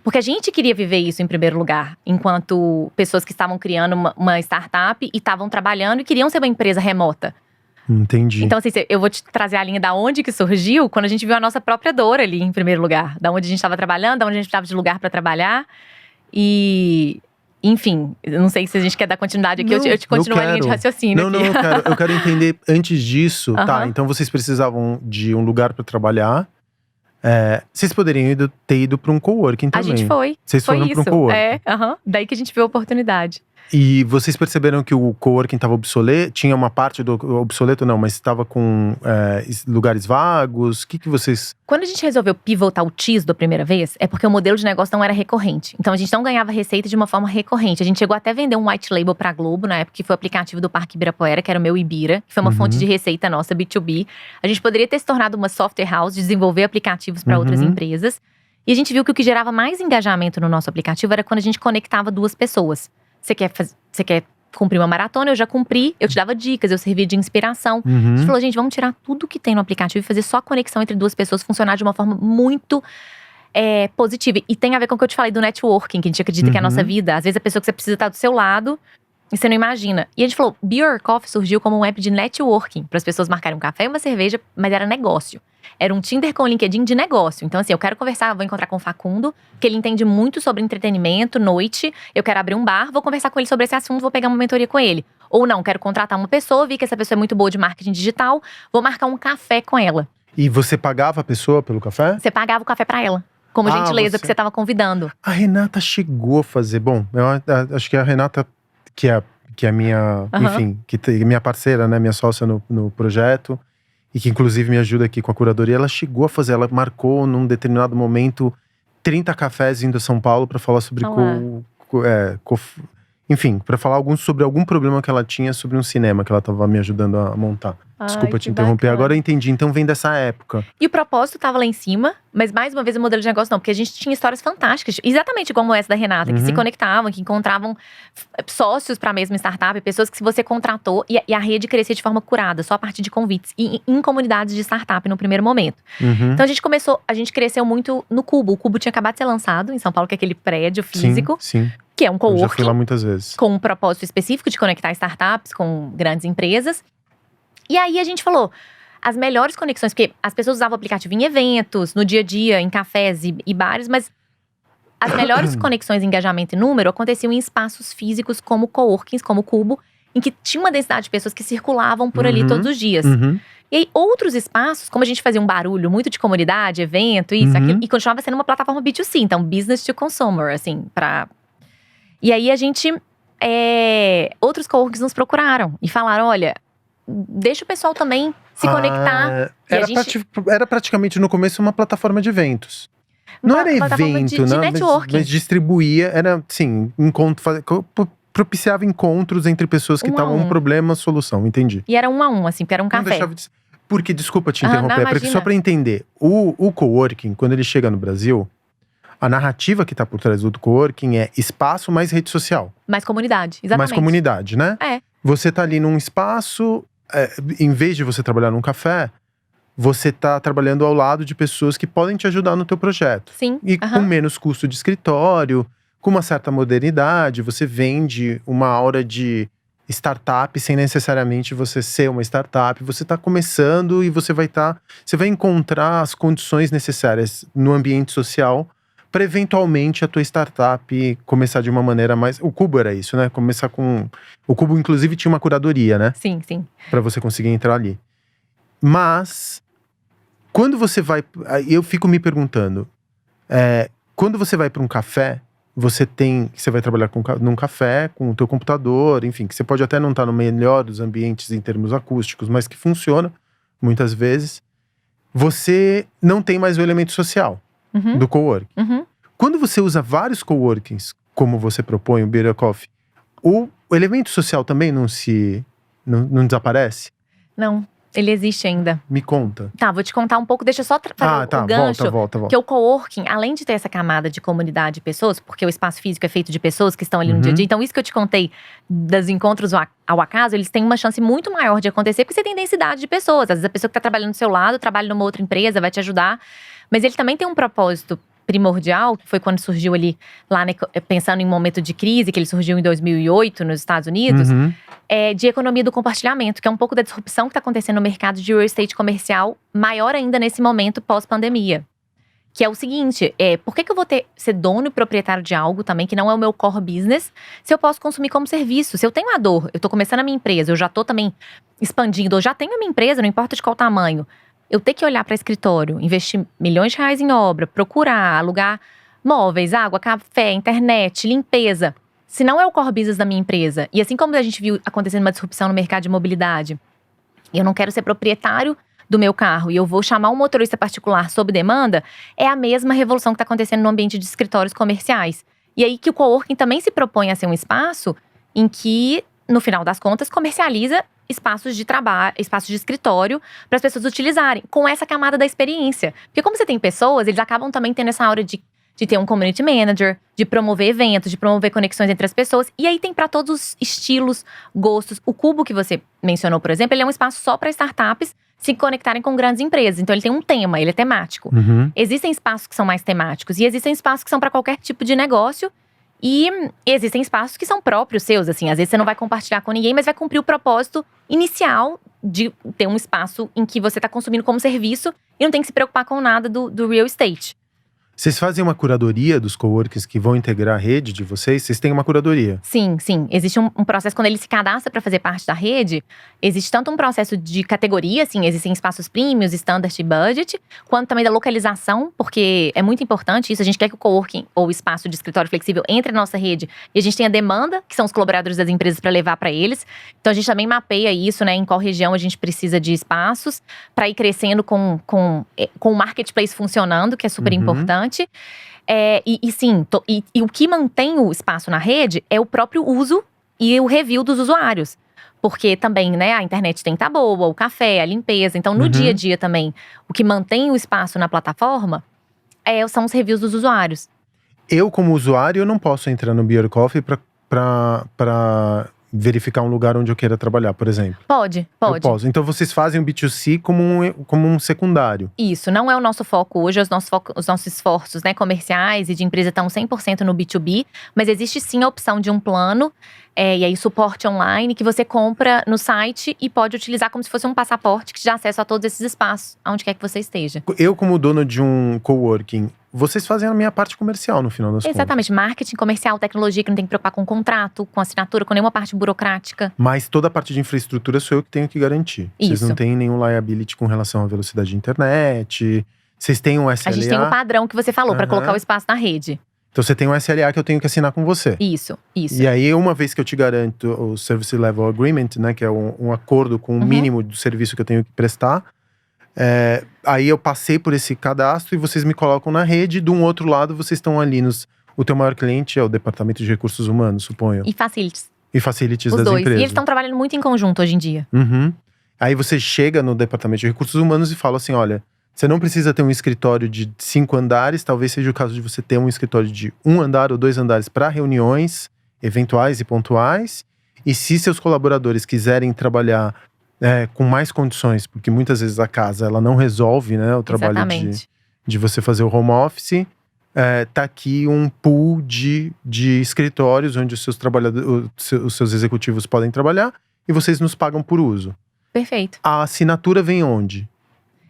Porque a gente queria viver isso em primeiro lugar, enquanto pessoas que estavam criando uma startup e estavam trabalhando e queriam ser uma empresa remota. Entendi. Então, assim, eu vou te trazer a linha da onde que surgiu, quando a gente viu a nossa própria dor ali, em primeiro lugar. Da onde a gente estava trabalhando, da onde a gente precisava de lugar para trabalhar. E, enfim, eu não sei se a gente quer dar continuidade aqui, eu te continuo a linha de raciocínio aqui. Eu quero entender antes disso. Tá, então vocês precisavam de um lugar para trabalhar. Vocês poderiam ter ido para um coworking também. A gente foi. Vocês foram para um coworking. Daí que a gente viu a oportunidade. E vocês perceberam que o coworking estava obsoleto? Tinha uma parte do obsoleto, não, mas estava com lugares vagos? O que vocês… Quando a gente resolveu pivotar o Tisdo a primeira vez, é porque o modelo de negócio não era recorrente. Então a gente não ganhava receita de uma forma recorrente. A gente chegou até a vender um white label pra Globo, na época que foi o aplicativo do Parque Ibirapuera, que era o meu Ibira, que foi uma fonte de receita nossa, B2B. A gente poderia ter se tornado uma software house, de desenvolver aplicativos para outras empresas. E a gente viu que o que gerava mais engajamento no nosso aplicativo era quando a gente conectava 2 pessoas. Você quer cumprir uma maratona? Eu já cumpri, eu te dava dicas, eu servia de inspiração. A gente falou, gente, vamos tirar tudo que tem no aplicativo e fazer só a conexão entre 2 pessoas funcionar de uma forma muito positiva. E tem a ver com o que eu te falei do networking, que a gente acredita que é a nossa vida. Às vezes a pessoa que você precisa estar do seu lado e você não imagina. E a gente falou, Be Your Coffee surgiu como um app de networking, para as pessoas marcarem um café e uma cerveja, mas era negócio. Era um Tinder com LinkedIn de negócio. Então assim, eu quero conversar, vou encontrar com o Facundo, que ele entende muito sobre entretenimento, noite. Eu quero abrir um bar, vou conversar com ele sobre esse assunto, vou pegar uma mentoria com ele. Ou não, quero contratar uma pessoa, vi que essa pessoa é muito boa de marketing digital, vou marcar um café com ela. E você pagava a pessoa pelo café? Você pagava o café pra ela, como gentileza, porque você tava convidando. A Renata chegou a fazer, bom, eu acho que a Renata, que é minha, enfim, que é minha parceira, né, minha sócia no projeto, e que inclusive me ajuda aqui com a curadoria, ela chegou a fazer, ela marcou num determinado momento 30 cafés indo a São Paulo para falar sobre enfim, para falar sobre algum problema que ela tinha sobre um cinema que ela tava me ajudando a montar. Desculpa te interromper, agora eu entendi. Então vem dessa época. E o propósito tava lá em cima, mas mais uma vez o modelo de negócio não, porque a gente tinha histórias fantásticas, exatamente como essa da Renata, que se conectavam, que encontravam sócios para a mesma startup, pessoas que você contratou, e a rede crescia de forma curada, só a partir de convites, e em comunidades de startup no primeiro momento. Então a gente cresceu muito no Cubo. O Cubo tinha acabado de ser lançado em São Paulo, que é aquele prédio físico. Sim. Que é um Eu coworking. já fui lá muitas vezes. Com um propósito específico de conectar startups com grandes empresas. E aí a gente falou, as melhores conexões, porque as pessoas usavam o aplicativo em eventos, no dia a dia, em cafés e bares, mas as melhores conexões, engajamento e número aconteciam em espaços físicos como coworkings, como o Cubo, em que tinha uma densidade de pessoas que circulavam por ali todos os dias. E aí, outros espaços, como a gente fazia um barulho muito de comunidade, evento, isso, aquilo, e continuava sendo uma plataforma B2C, então business to consumer, assim, E aí a gente, outros coworkings nos procuraram e falaram, olha, deixa o pessoal também se conectar. Era praticamente no começo uma plataforma de eventos. Não era evento, de networking. Mas distribuía, era assim, propiciava encontros entre pessoas que estavam um problema, solução, entendi. E era 1 a 1, assim, porque era um café. Porque, desculpa te interromper, porque só pra entender, o coworking, quando ele chega no Brasil, a narrativa que tá por trás do coworking é espaço mais rede social. Mais comunidade, exatamente. Mais comunidade, né? É. Você tá ali num espaço, em vez de você trabalhar num café, você tá trabalhando ao lado de pessoas que podem te ajudar no teu projeto. Sim. E com menos custo de escritório, com uma certa modernidade, você vende uma aura de startup sem necessariamente você ser uma startup. Você tá começando e você vai encontrar as condições necessárias no ambiente social para eventualmente a tua startup começar de uma maneira mais… O Cubo era isso, né? Começar com… O Cubo, inclusive, tinha uma curadoria, né? Sim. Para você conseguir entrar ali. Mas, quando você vai… Eu fico me perguntando… quando você vai para um café, você vai trabalhar num café, com o teu computador, enfim, que você pode até não estar no melhor dos ambientes em termos acústicos, mas que funciona, muitas vezes. Você não tem mais o elemento social. Do coworking. Quando você usa vários coworkings, como você propõe, o Beer Coffee, o elemento social também não desaparece? Não, ele existe ainda. Me conta. Tá, vou te contar um pouco, deixa eu só fazer o gancho. Volta. Que o coworking, além de ter essa camada de comunidade de pessoas, porque o espaço físico é feito de pessoas que estão ali no dia a dia, então isso que eu te contei dos encontros ao acaso, eles têm uma chance muito maior de acontecer, porque você tem densidade de pessoas. Às vezes a pessoa que tá trabalhando do seu lado, trabalha numa outra empresa, vai te ajudar. Mas ele também tem um propósito primordial, que foi quando surgiu ali, lá pensando em um momento de crise, que ele surgiu em 2008 nos Estados Unidos, de economia do compartilhamento, que é um pouco da disrupção que está acontecendo no mercado de real estate comercial, maior ainda nesse momento pós-pandemia. Que é o seguinte, por que eu vou ser dono e proprietário de algo também que não é o meu core business, se eu posso consumir como serviço? Se eu tenho a dor, eu tô começando a minha empresa, eu já tô também expandindo, eu já tenho a minha empresa, não importa de qual tamanho. Eu ter que olhar para escritório, investir milhões de reais em obra, procurar, alugar móveis, água, café, internet, limpeza. Se não é o core business da minha empresa, e assim como a gente viu acontecendo uma disrupção no mercado de mobilidade, eu não quero ser proprietário do meu carro e eu vou chamar um motorista particular sob demanda, é a mesma revolução que está acontecendo no ambiente de escritórios comerciais. E aí que o coworking também se propõe a ser um espaço em que, no final das contas, comercializa espaços de trabalho, espaços de escritório para as pessoas utilizarem, com essa camada da experiência. Porque como você tem pessoas, eles acabam também tendo essa aura de ter um community manager, de promover eventos, de promover conexões entre as pessoas. E aí tem para todos os estilos, gostos. O Cubo que você mencionou, por exemplo, ele é um espaço só para startups se conectarem com grandes empresas. Então ele tem um tema, ele é temático. Existem espaços que são mais temáticos e existem espaços que são para qualquer tipo de negócio. E existem espaços que são próprios seus, assim. Às vezes você não vai compartilhar com ninguém, mas vai cumprir o propósito inicial de ter um espaço em que você está consumindo como serviço e não tem que se preocupar com nada do real estate. Vocês fazem uma curadoria dos coworkings que vão integrar a rede de vocês? Vocês têm uma curadoria? Sim. Existe um processo, quando ele se cadastra para fazer parte da rede, existe tanto um processo de categoria, assim, existem espaços premiums, standard e budget, quanto também da localização, porque é muito importante isso. A gente quer que o coworking ou o espaço de escritório flexível entre na nossa rede e a gente tem a demanda, que são os colaboradores das empresas, para levar para eles. Então a gente também mapeia isso, né, em qual região a gente precisa de espaços, para ir crescendo com o marketplace funcionando, que é super importante. E o que mantém o espaço na rede é o próprio uso e o review dos usuários. Porque também, né, a internet tem que estar boa, o café, a limpeza. Então, no dia a dia também, o que mantém o espaço na plataforma são os reviews dos usuários. Eu, como usuário, eu não posso entrar no Be Your Coffee pra verificar um lugar onde eu queira trabalhar, por exemplo. Pode. Eu posso. Então, vocês fazem o B2C como um secundário. Isso, não é o nosso foco hoje. Os nossos esforços, né, comerciais e de empresa estão 100% no B2B. Mas existe sim a opção de um plano, e aí suporte online, que você compra no site e pode utilizar como se fosse um passaporte que te dá acesso a todos esses espaços, aonde quer que você esteja. Eu, como dono de um coworking, vocês fazem a minha parte comercial no final das contas. Exatamente, marketing comercial, tecnologia, que não tem que preocupar com contrato, com assinatura, com nenhuma parte burocrática. Mas toda a parte de infraestrutura sou eu que tenho que garantir. Vocês não têm nenhum liability com relação à velocidade de internet. Vocês têm um SLA. A gente tem o padrão que você falou, para colocar o espaço na rede. Então você tem um SLA que eu tenho que assinar com você. Isso. E aí, uma vez que eu te garanto o Service Level Agreement, né, que é um acordo com o mínimo do serviço que eu tenho que prestar, aí eu passei por esse cadastro e vocês me colocam na rede. De um outro lado, vocês estão ali o teu maior cliente é o Departamento de Recursos Humanos, suponho. E Facilities. E Facilities Os das dois. empresas. E eles estão trabalhando muito em conjunto hoje em dia. Aí você chega no Departamento de Recursos Humanos e fala assim, olha, você não precisa ter um escritório de 5 andares, talvez seja o caso de você ter um escritório de 1 andar ou 2 andares para reuniões eventuais e pontuais. E se seus colaboradores quiserem trabalhar com mais condições, porque muitas vezes a casa ela não resolve, né, o trabalho de você fazer o home office, tá aqui um pool de escritórios onde os seus trabalhadores, os seus executivos podem trabalhar e vocês nos pagam por uso. Perfeito. A assinatura vem onde?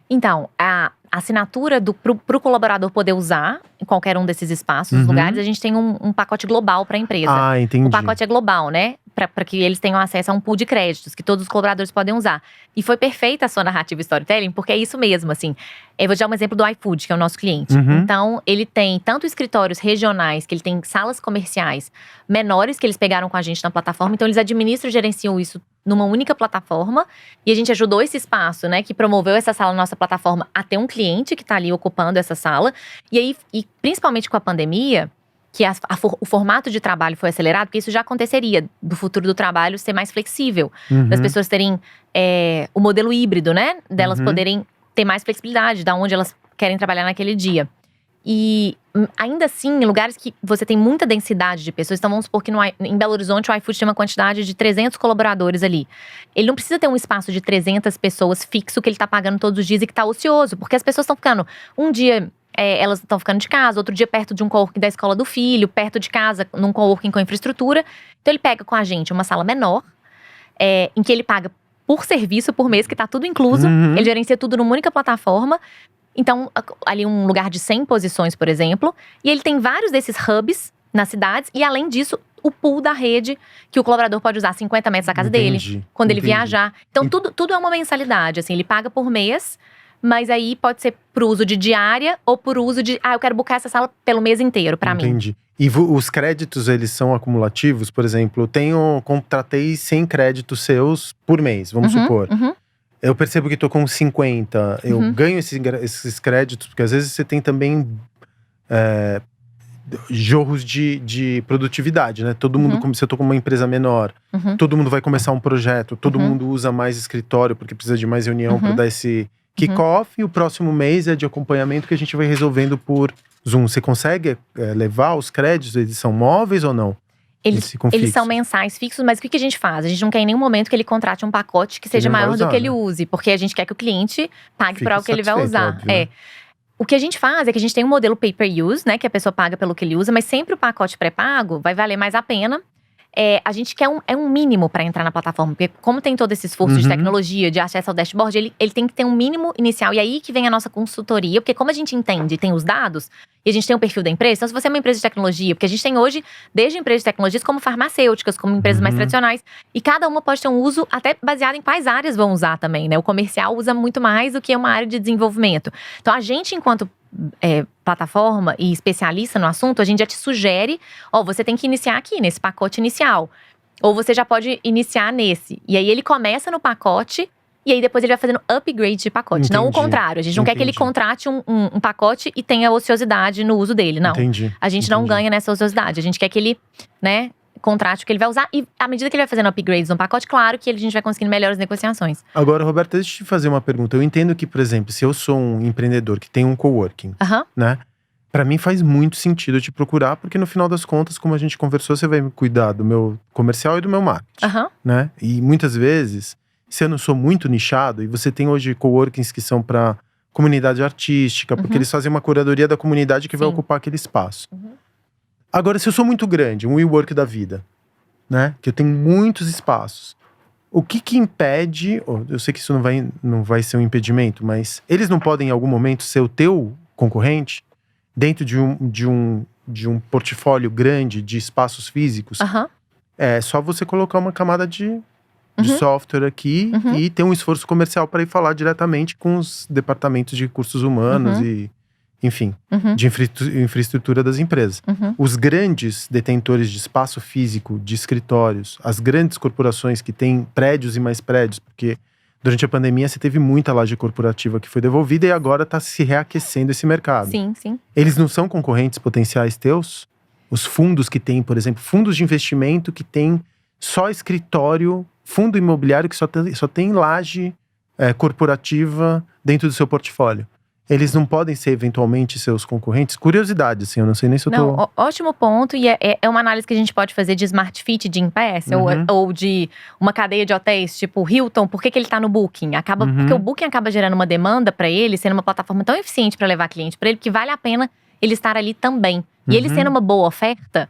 Então, a assinatura pro colaborador poder usar em qualquer um desses espaços, lugares, a gente tem um pacote global para a empresa. Ah, entendi. O pacote é global, né? Para que eles tenham acesso a um pool de créditos, que todos os colaboradores podem usar. E foi perfeita a sua narrativa storytelling, porque é isso mesmo, assim. Eu vou te dar um exemplo do iFood, que é o nosso cliente. Então, ele tem tanto escritórios regionais, que ele tem salas comerciais menores, que eles pegaram com a gente na plataforma. Então, eles administram e gerenciam isso numa única plataforma. E a gente ajudou esse espaço, né, que promoveu essa sala na nossa plataforma a ter um cliente que tá ali ocupando essa sala. E aí, principalmente com a pandemia, que o formato de trabalho foi acelerado, porque isso já aconteceria, do futuro do trabalho ser mais flexível. Das pessoas terem o modelo híbrido, né? Delas poderem ter mais flexibilidade, da onde elas querem trabalhar naquele dia. E ainda assim, em lugares que você tem muita densidade de pessoas, então vamos supor que em Belo Horizonte o iFood tem uma quantidade de 300 colaboradores ali. Ele não precisa ter um espaço de 300 pessoas fixo que ele tá pagando todos os dias e que tá ocioso, porque as pessoas estão ficando um dia… elas estão ficando de casa, outro dia perto de um coworking da escola do filho, perto de casa, num coworking com infraestrutura. Então ele pega com a gente uma sala menor, em que ele paga por serviço, por mês, que tá tudo incluso. Ele gerencia tudo numa única plataforma. Então, ali um lugar de 100 posições, por exemplo. E ele tem vários desses hubs nas cidades. E além disso, o pool da rede, que o colaborador pode usar 50 metros da casa dele, quando ele viajar. Então, tudo é uma mensalidade, assim. Ele paga por mês. Mas aí pode ser pro uso de diária ou por uso de… eu quero buscar essa sala pelo mês inteiro pra mim. Entendi. E os créditos, eles são acumulativos? Por exemplo, contratei 100 créditos seus por mês, vamos supor. Eu percebo que tô com 50. Eu ganho esses créditos, porque às vezes você tem também jorros de produtividade, né? Todo mundo, como se eu tô com uma empresa menor, todo mundo vai começar um projeto, todo mundo usa mais escritório, porque precisa de mais reunião para dar esse… Kickoff, e o próximo mês é de acompanhamento que a gente vai resolvendo por Zoom. Você consegue levar os créditos? Eles são móveis ou não? Eles são mensais fixos, mas o que a gente faz? A gente não quer em nenhum momento que ele contrate um pacote que seja maior do que ele use. Porque a gente quer que o cliente pague para o que ele vai usar. Óbvio, né? O que a gente faz é que a gente tem um modelo pay-per-use, né? Que a pessoa paga pelo que ele usa. Mas sempre o pacote pré-pago vai valer mais a pena. A gente quer um mínimo para entrar na plataforma. Porque como tem todo esse esforço de tecnologia, de acesso ao dashboard, ele tem que ter um mínimo inicial. E aí que vem a nossa consultoria. Porque como a gente entende e tem os dados, e a gente tem o perfil da empresa. Então se você é uma empresa de tecnologia, porque a gente tem hoje, desde empresas de tecnologias como farmacêuticas, como empresas mais tradicionais. E cada uma pode ter um uso até baseado em quais áreas vão usar também, né? O comercial usa muito mais do que uma área de desenvolvimento. Então a gente, enquanto plataforma e especialista no assunto, a gente já te sugere, você tem que iniciar aqui, nesse pacote inicial. Ou você já pode iniciar nesse. E aí ele começa no pacote E aí depois ele vai fazendo upgrade de pacote. Não o Entendi. contrário. A gente não quer que ele Entendi. contrate um pacote e tenha ociosidade no uso dele, não. Entendi. A gente não Entendi. ganha nessa ociosidade. A gente quer que ele, né, contrate o que ele vai usar. E à medida que ele vai fazendo upgrades no pacote, claro que a gente vai conseguindo melhores negociações. Agora, Roberta, deixa eu te fazer uma pergunta. Eu entendo que, por exemplo, se eu sou um empreendedor que tem um coworking, Aham. né? Pra mim faz muito sentido eu te procurar, porque no final das contas, como a gente conversou, você vai me cuidar do meu comercial e do meu marketing, Aham. né? E muitas vezes, se eu não sou muito nichado, e você tem hoje coworkings que são pra comunidade artística, porque eles fazem uma curadoria da comunidade que vai Sim. ocupar aquele espaço. Uhum. Agora, se eu sou muito grande, um WeWork da vida, né? Que eu tenho muitos espaços. O que impede, eu sei que isso não vai ser um impedimento, mas eles não podem em algum momento ser o teu concorrente dentro de um portfólio grande de espaços físicos? Aham. É só você colocar uma camada de Uhum. software aqui e ter um esforço comercial para ir falar diretamente com os departamentos de recursos humanos e, enfim, Uhum. de infraestrutura das empresas. Uhum. Os grandes detentores de espaço físico, de escritórios, as grandes corporações que têm prédios e mais prédios, porque durante a pandemia você teve muita laje corporativa que foi devolvida e agora está se reaquecendo esse mercado. Sim, sim. Eles não são concorrentes potenciais teus? Os fundos que têm, por exemplo, fundos de investimento que têm só escritório, fundo imobiliário que só tem laje corporativa dentro do seu portfólio. Eles não podem ser eventualmente seus concorrentes? Curiosidade, assim, eu não sei nem se eu tô… Não, ótimo ponto. E é uma análise que a gente pode fazer de Smart Fit, de Impass, ou de uma cadeia de hotéis, tipo Hilton. Por que ele tá no Booking? Porque o Booking acaba gerando uma demanda para ele, sendo uma plataforma tão eficiente para levar cliente para ele, que vale a pena ele estar ali também. E ele sendo uma boa oferta,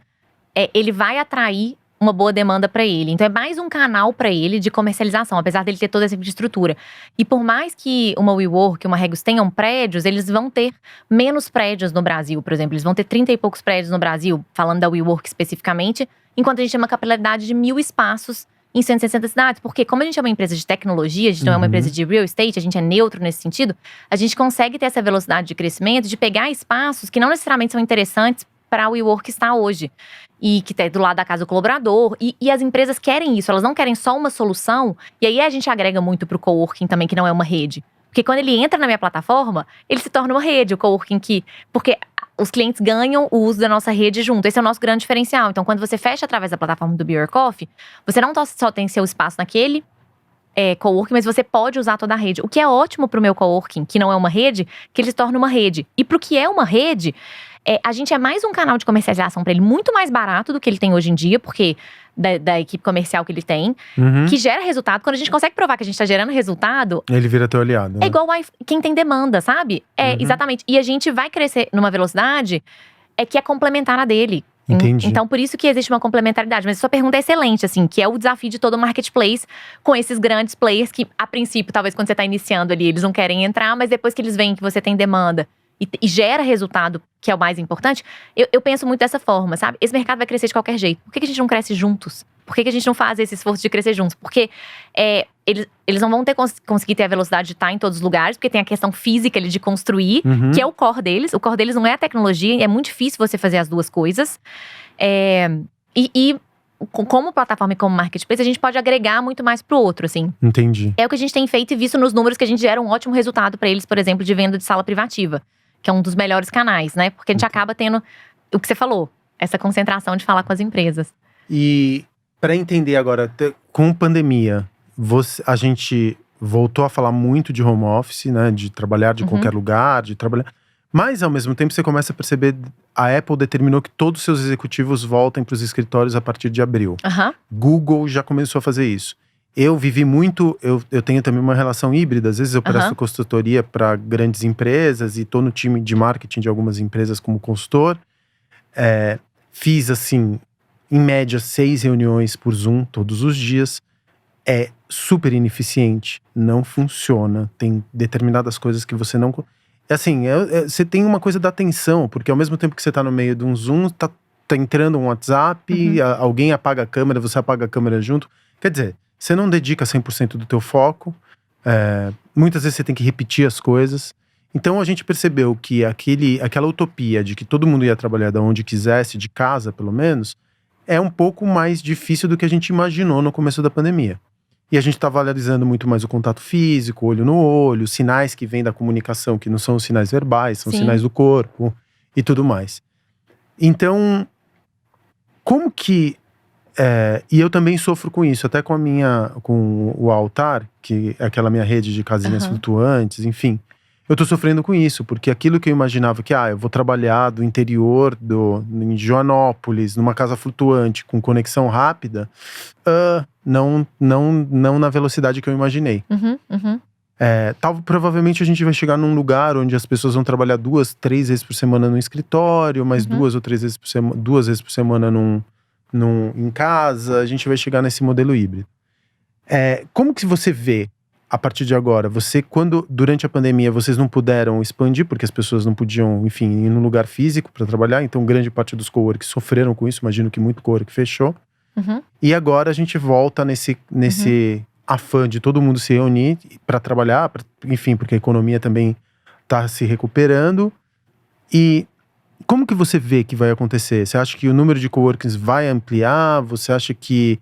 ele vai atrair uma boa demanda para ele. Então é mais um canal para ele de comercialização, apesar dele ter toda essa infraestrutura. E por mais que uma WeWork, uma Regus tenham prédios, eles vão ter menos prédios no Brasil, por exemplo. Eles vão ter 30 e poucos prédios no Brasil, falando da WeWork especificamente, enquanto a gente tem uma capilaridade de 1.000 espaços em 160 cidades. Porque como a gente é uma empresa de tecnologia, a gente não é uma empresa de real estate, a gente é neutro nesse sentido, a gente consegue ter essa velocidade de crescimento, de pegar espaços que não necessariamente são interessantes para a WeWork estar hoje. E que tá do lado da casa do colaborador. E as empresas querem isso, elas não querem só uma solução. E aí a gente agrega muito pro coworking também, que não é uma rede. Porque quando ele entra na minha plataforma, ele se torna uma rede, o coworking porque os clientes ganham o uso da nossa rede junto. Esse é o nosso grande diferencial. Então, quando você fecha através da plataforma do Be Your Coffee, você não só tem seu espaço naquele coworking, mas você pode usar toda a rede. O que é ótimo pro meu coworking, que não é uma rede, que ele se torna uma rede. E pro que é uma rede… a gente é mais um canal de comercialização para ele, muito mais barato do que ele tem hoje em dia, porque da equipe comercial que ele tem, que gera resultado. Quando a gente consegue provar que a gente tá gerando resultado… Ele vira teu aliado, né? É igual quem tem demanda, sabe? Exatamente. E a gente vai crescer numa velocidade que é complementar a dele. Entendi. Então, por isso que existe uma complementaridade. Mas a sua pergunta é excelente, assim, que é o desafio de todo marketplace com esses grandes players que, a princípio, talvez quando você tá iniciando ali, eles não querem entrar, mas depois que eles veem que você tem demanda e gera resultado, que é o mais importante, eu penso muito dessa forma, sabe? Esse mercado vai crescer de qualquer jeito. Por que a gente não cresce juntos? Por que a gente não faz esse esforço de crescer juntos? Porque eles não vão conseguir ter a velocidade de estar em todos os lugares, porque tem a questão física ali de construir, que é o core deles. O core deles não é a tecnologia, é muito difícil você fazer as duas coisas. Como plataforma e como marketplace, a gente pode agregar muito mais pro outro, assim. Entendi. É o que a gente tem feito e visto nos números que a gente gera um ótimo resultado para eles, por exemplo, de venda de sala privativa, que é um dos melhores canais, né? Porque a gente acaba tendo o que você falou, essa concentração de falar com as empresas. E para entender agora, com pandemia, a gente voltou a falar muito de home office, né? De trabalhar de qualquer lugar, de trabalhar… Mas, ao mesmo tempo, você começa a perceber… A Apple determinou que todos os seus executivos voltem para os escritórios a partir de abril. Google já começou a fazer isso. Eu vivi muito… Eu tenho também uma relação híbrida. Às vezes eu presto consultoria para grandes empresas e estou no time de marketing de algumas empresas como consultor. Fiz, assim, em média, 6 reuniões por Zoom todos os dias. É super ineficiente. Não funciona. Tem determinadas coisas que você não… Assim, você tem uma coisa da atenção, porque ao mesmo tempo que você tá no meio de um Zoom, tá entrando um WhatsApp, alguém apaga a câmera, você apaga a câmera junto. Quer dizer, você não dedica 100% do teu foco, muitas vezes você tem que repetir as coisas. Então a gente percebeu que aquela utopia de que todo mundo ia trabalhar de onde quisesse, de casa pelo menos, é um pouco mais difícil do que a gente imaginou no começo da pandemia. E a gente tá valorizando muito mais o contato físico, olho no olho, sinais que vêm da comunicação, que não são os sinais verbais, são Sim. sinais do corpo e tudo mais. Então, como que… e eu também sofro com isso, até com o Altar, que é aquela minha rede de casinhas flutuantes, enfim. Eu tô sofrendo com isso, porque aquilo que eu imaginava que, eu vou trabalhar do interior, em Joanópolis, numa casa flutuante, com conexão rápida, não na velocidade que eu imaginei. Provavelmente a gente vai chegar num lugar onde as pessoas vão trabalhar 2, 3 vezes por semana no escritório, mas 2 ou 3 vezes por semana, 2 vezes por semana em casa. A gente vai chegar nesse modelo híbrido. Como que você vê a partir de agora? Quando durante a pandemia vocês não puderam expandir, porque as pessoas não podiam, enfim, ir num lugar físico para trabalhar, então grande parte dos coworks sofreram com isso, imagino que muito cowork fechou. E agora a gente volta nesse afã de todo mundo se reunir para trabalhar, enfim, porque a economia também está se recuperando. E como que você vê que vai acontecer? Você acha que o número de coworkings vai ampliar? Você acha que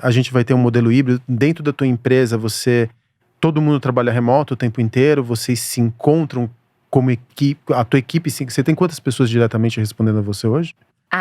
a gente vai ter um modelo híbrido? Dentro da tua empresa, todo mundo trabalha remoto o tempo inteiro? Vocês se encontram como equipe? A tua equipe, você tem quantas pessoas diretamente respondendo a você hoje?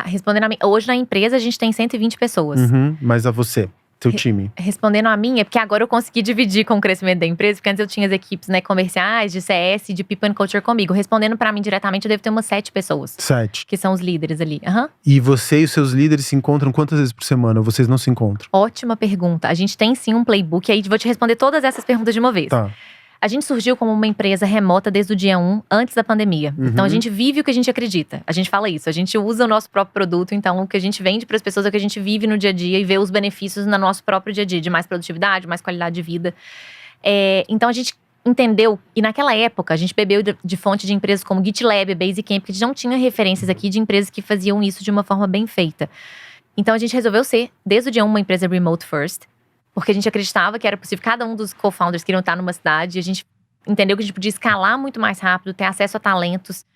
Respondendo a mim, hoje na empresa a gente tem 120 pessoas. Mas a você, teu time? Respondendo a mim, é porque agora eu consegui dividir com o crescimento da empresa, porque antes eu tinha as equipes, né, comerciais, de CS, de People and Culture comigo. Respondendo pra mim diretamente, eu devo ter umas 7 pessoas. 7. Que são os líderes ali. E você e os seus líderes se encontram quantas vezes por semana? Ou vocês não se encontram? Ótima pergunta. A gente tem sim um playbook, aí vou te responder todas essas perguntas de uma vez. Tá. A gente surgiu como uma empresa remota desde o dia 1, antes da pandemia. Então a gente vive o que a gente acredita. A gente fala isso, a gente usa o nosso próprio produto. Então o que a gente vende para as pessoas é o que a gente vive no dia a dia e vê os benefícios no nosso próprio dia a dia, de mais produtividade, mais qualidade de vida. Então a gente entendeu, e naquela época a gente bebeu de fonte de empresas como GitLab, Basecamp, porque a gente não tinha referências aqui de empresas que faziam isso de uma forma bem feita. Então a gente resolveu ser, desde o dia 1, uma empresa remote first. Porque a gente acreditava que era possível, cada um dos co-founders queriam estar numa cidade, e a gente entendeu que a gente podia escalar muito mais rápido, ter acesso a talentos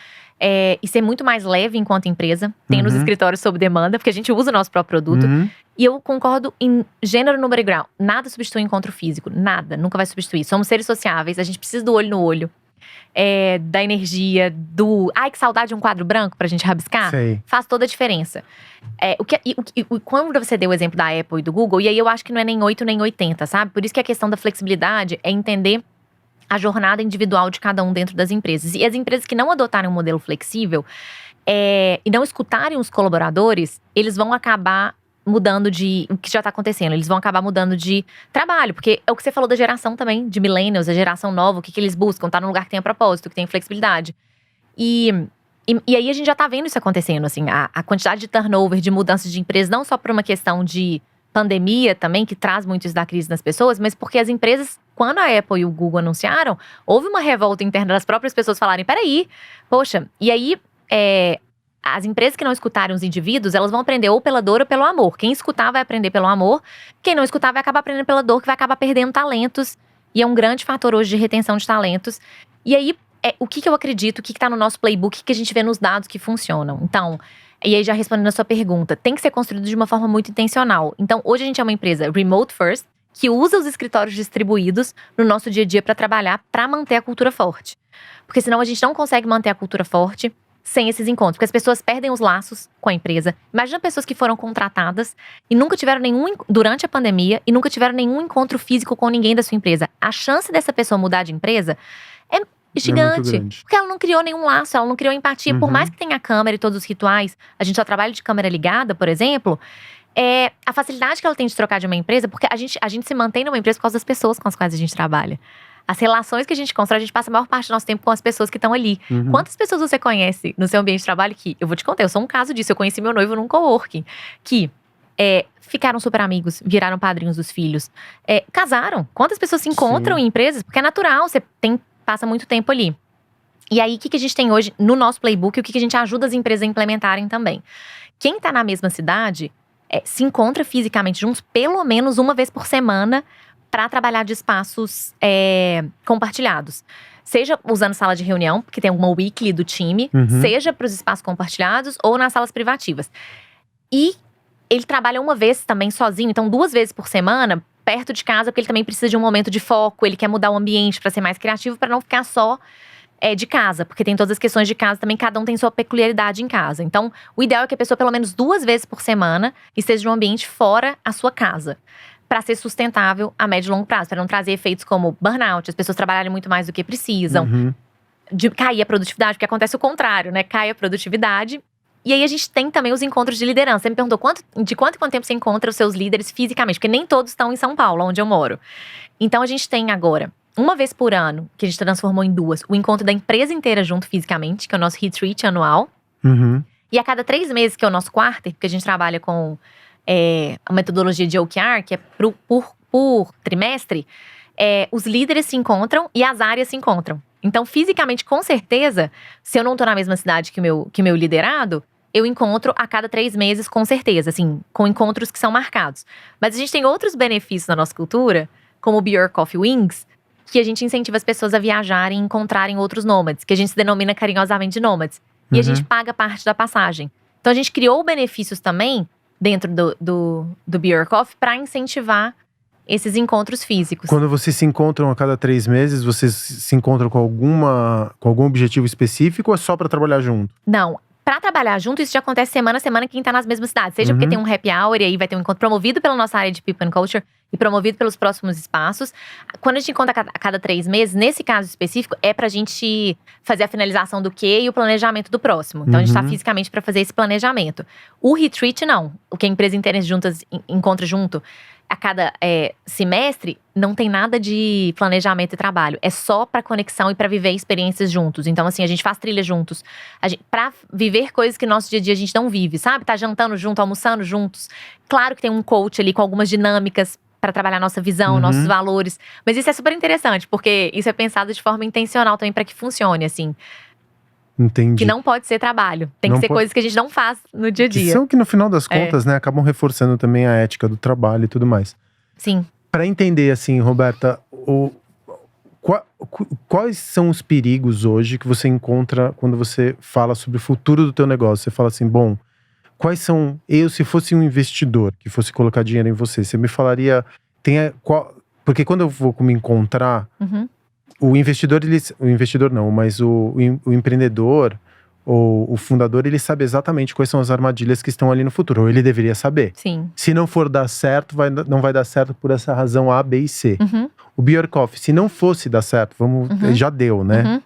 e ser muito mais leve enquanto empresa, tendo os escritórios sob demanda, porque a gente usa o nosso próprio produto. E eu concordo em gênero, número e grau. Nada substitui o encontro físico, nada, nunca vai substituir. Somos seres sociáveis, a gente precisa do olho no olho. Da energia, que saudade de um quadro branco pra gente rabiscar. Sei. Faz toda a diferença. Quando você deu o exemplo da Apple e do Google, e aí eu acho que não é nem 8 nem 80, sabe? Por isso que a questão da flexibilidade é entender a jornada individual de cada um dentro das empresas. E as empresas que não adotarem um modelo flexível e não escutarem os colaboradores, eles vão acabar mudando o que já tá acontecendo, eles vão acabar mudando de trabalho, porque é o que você falou da geração também, de millennials, a geração nova, o que eles buscam, tá num lugar que tenha propósito, que tenha flexibilidade. E aí a gente já tá vendo isso acontecendo, assim, a quantidade de turnover, de mudanças de empresas, não só por uma questão de pandemia também, que traz muito isso da crise nas pessoas, mas porque as empresas, quando a Apple e o Google anunciaram, houve uma revolta interna das próprias pessoas falarem, peraí, poxa, e aí as empresas que não escutarem os indivíduos, elas vão aprender ou pela dor ou pelo amor. Quem escutar vai aprender pelo amor, quem não escutar vai acabar aprendendo pela dor, que vai acabar perdendo talentos, e é um grande fator hoje de retenção de talentos. E aí, o que eu acredito, o que tá no nosso playbook, o que a gente vê nos dados que funcionam. Então, e aí já respondendo a sua pergunta, tem que ser construído de uma forma muito intencional. Então, hoje a gente é uma empresa remote first, que usa os escritórios distribuídos no nosso dia a dia para trabalhar, para manter a cultura forte. Porque senão a gente não consegue manter a cultura forte sem esses encontros, porque as pessoas perdem os laços com a empresa. Imagina pessoas que foram contratadas e nunca tiveram durante a pandemia, e nunca tiveram nenhum encontro físico com ninguém da sua empresa. A chance dessa pessoa mudar de empresa é gigante, porque ela não criou nenhum laço, ela não criou empatia. Por mais que tenha a câmera e todos os rituais, a gente só trabalha de câmera ligada, por exemplo, a facilidade que ela tem de trocar de uma empresa, porque a gente se mantém numa empresa por causa das pessoas com as quais a gente trabalha. As relações que a gente constrói, a gente passa a maior parte do nosso tempo com as pessoas que estão ali. Quantas pessoas você conhece no seu ambiente de trabalho que… Eu vou te contar, eu sou um caso disso. Eu conheci meu noivo num coworking. Que ficaram super amigos, viraram padrinhos dos filhos. Casaram. Quantas pessoas se encontram em empresas? Porque é natural, você passa muito tempo ali. E aí, o que a gente tem hoje no nosso playbook? O que a gente ajuda as empresas a implementarem também? Quem tá na mesma cidade se encontra fisicamente juntos pelo menos uma vez por semana para trabalhar de espaços compartilhados. Seja usando sala de reunião, porque tem alguma weekly do time, seja para os espaços compartilhados ou nas salas privativas. E ele trabalha uma vez também sozinho, então 2 vezes por semana, perto de casa, porque ele também precisa de um momento de foco, ele quer mudar o ambiente para ser mais criativo, para não ficar só de casa, porque tem todas as questões de casa também, cada um tem sua peculiaridade em casa. Então, o ideal é que a pessoa, pelo menos 2 vezes por semana, esteja num ambiente fora a sua casa, para ser sustentável a médio e longo prazo, para não trazer efeitos como burnout, as pessoas trabalharem muito mais do que precisam, de cair a produtividade, porque acontece o contrário, né? Cai a produtividade. E aí a gente tem também os encontros de liderança. Você me perguntou de quanto em quanto tempo você encontra os seus líderes fisicamente, porque nem todos estão em São Paulo, onde eu moro. Então a gente tem agora, 1 vez por ano, que a gente transformou em 2, o encontro da empresa inteira junto fisicamente, que é o nosso retreat anual. E a cada 3 meses, que é o nosso quarter, porque a gente trabalha com a metodologia de OKR, que é por trimestre, os líderes se encontram e as áreas se encontram. Então, fisicamente, com certeza, se eu não tô na mesma cidade que o meu liderado, eu encontro a cada 3 meses, com certeza, assim, com encontros que são marcados. Mas a gente tem outros benefícios na nossa cultura, como o Be Your Coffee Wings, que a gente incentiva as pessoas a viajarem e encontrarem outros nômades, que a gente se denomina carinhosamente de nômades. E a gente paga parte da passagem. Então, a gente criou benefícios também, dentro do Be Your Coffee, para incentivar esses encontros físicos. Quando vocês se encontram a cada 3 meses, vocês se encontram com algum objetivo específico ou é só para trabalhar junto? Não. Pra trabalhar junto, isso já acontece semana a semana quem tá nas mesmas cidades. Seja porque tem um happy hour e aí vai ter um encontro promovido pela nossa área de People and Culture e promovido pelos próximos espaços. Quando a gente encontra a cada 3 meses, nesse caso específico, é pra gente fazer a finalização do quê e o planejamento do próximo. Então a gente tá fisicamente pra fazer esse planejamento. O retreat, não. O que a empresa inteira juntas encontra junto a cada semestre, não tem nada de planejamento e trabalho. É só pra conexão e pra viver experiências juntos. Então, assim, a gente faz trilha juntos. Pra viver coisas que no nosso dia a dia a gente não vive, sabe? Tá jantando junto, almoçando juntos. Claro que tem um coach ali com algumas dinâmicas pra trabalhar nossa visão, nossos valores. Mas isso é super interessante, porque isso é pensado de forma intencional também pra que funcione, assim. Entendi. Que não pode ser trabalho. Tem que ser coisas que a gente não faz no dia a dia. Que são que, no final das contas, né, acabam reforçando também a ética do trabalho e tudo mais. Sim. Para entender, assim, Roberta, quais são os perigos hoje que você encontra quando você fala sobre o futuro do teu negócio? Você fala assim, bom, quais são… se fosse um investidor que fosse colocar dinheiro em você me falaria… porque quando eu vou me encontrar… O investidor não, mas o empreendedor ou o fundador, ele sabe exatamente quais são as armadilhas que estão ali no futuro. Ou ele deveria saber. Sim. Se não for dar certo, não vai dar certo por essa razão A, B e C. O Be Your Coffee, se não fosse dar certo, já deu, né?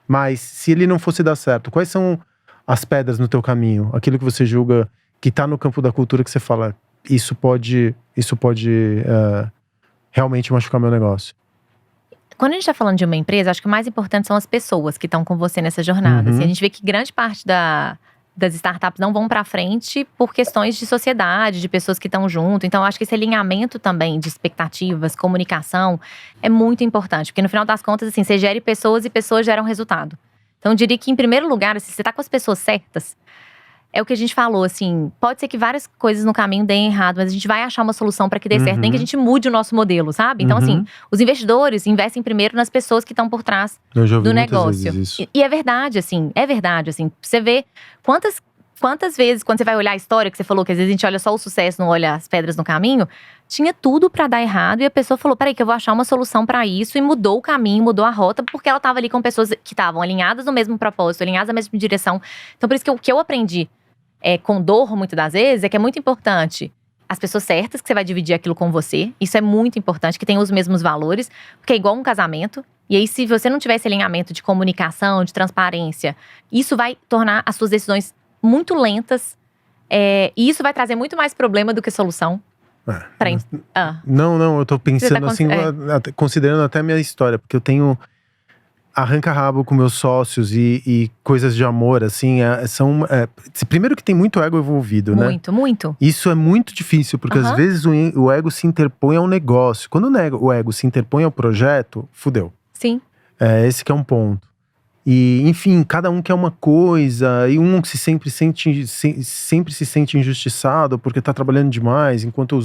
Mas se ele não fosse dar certo, quais são as pedras no teu caminho? Aquilo que você julga que tá no campo da cultura, que você fala, isso pode realmente machucar meu negócio. Quando a gente tá falando de uma empresa, acho que o mais importante são as pessoas que estão com você nessa jornada. Assim, a gente vê que grande parte das startups não vão pra frente por questões de sociedade, de pessoas que estão junto. Então, eu acho que esse alinhamento também de expectativas, comunicação, é muito importante. Porque no final das contas, assim, você gere pessoas e pessoas geram resultado. Então, eu diria que, em primeiro lugar, assim, você tá com as pessoas certas, é o que a gente falou, assim, pode ser que várias coisas no caminho deem errado, mas a gente vai achar uma solução para que dê certo, nem que a gente mude o nosso modelo, sabe? Então, assim, os investidores investem primeiro nas pessoas que estão por trás do negócio. E é verdade, assim, você vê quantas vezes, quando você vai olhar a história, que você falou que às vezes a gente olha só o sucesso, não olha as pedras no caminho, tinha tudo pra dar errado e a pessoa falou, peraí que eu vou achar uma solução pra isso, e mudou o caminho, mudou a rota, porque ela tava ali com pessoas que estavam alinhadas no mesmo propósito, alinhadas na mesma direção. Então, por isso que o que eu aprendi com dor, muitas das vezes, é que é muito importante as pessoas certas, que você vai dividir aquilo com você. Isso é muito importante, que tenham os mesmos valores, porque é igual um casamento. E aí, se você não tiver esse alinhamento de comunicação, de transparência, isso vai tornar as suas decisões muito lentas. E isso vai trazer muito mais problema do que solução. Não, eu tô pensando assim, considerando até a minha história, porque eu tenho… arranca-rabo com meus sócios e coisas de amor, assim, primeiro que tem muito ego envolvido, né? Muito. Isso é muito difícil, porque às vezes o ego se interpõe ao negócio. Quando o ego se interpõe ao projeto, fudeu. Sim. Esse que é um ponto. E, enfim, cada um quer uma coisa, e um que sempre se sente injustiçado porque tá trabalhando demais, enquanto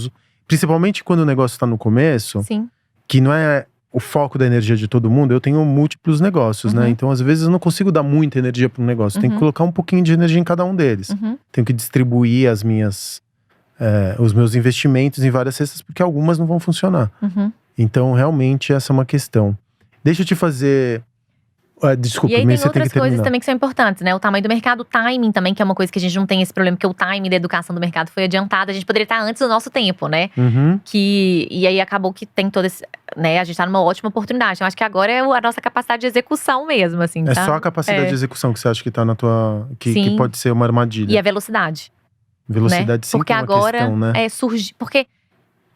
principalmente quando o negócio tá no começo, sim, que não é o foco da energia de todo mundo, eu tenho múltiplos negócios, né? Então, às vezes, eu não consigo dar muita energia para um negócio. Tenho que colocar um pouquinho de energia em cada um deles. Tenho que distribuir as minhas os meus investimentos em várias cestas, porque algumas não vão funcionar. Então, realmente, essa é uma questão. Deixa eu te fazer… desculpa, e aí tem você tem outras que terminar. coisas também que são importantes, né? O tamanho do mercado, o timing também, que é uma coisa que a gente não tem esse problema, porque o timing da educação do mercado foi adiantado. A gente poderia estar antes do nosso tempo, né? E aí acabou que tem todo esse… né? A gente tá numa ótima oportunidade. Eu acho que agora é a nossa capacidade de execução mesmo, assim, É tá? só a capacidade de execução que você acha que tá na tua… que Sim. pode ser uma armadilha. E a velocidade. Velocidade, né? sim, Porque é uma agora questão, né? porque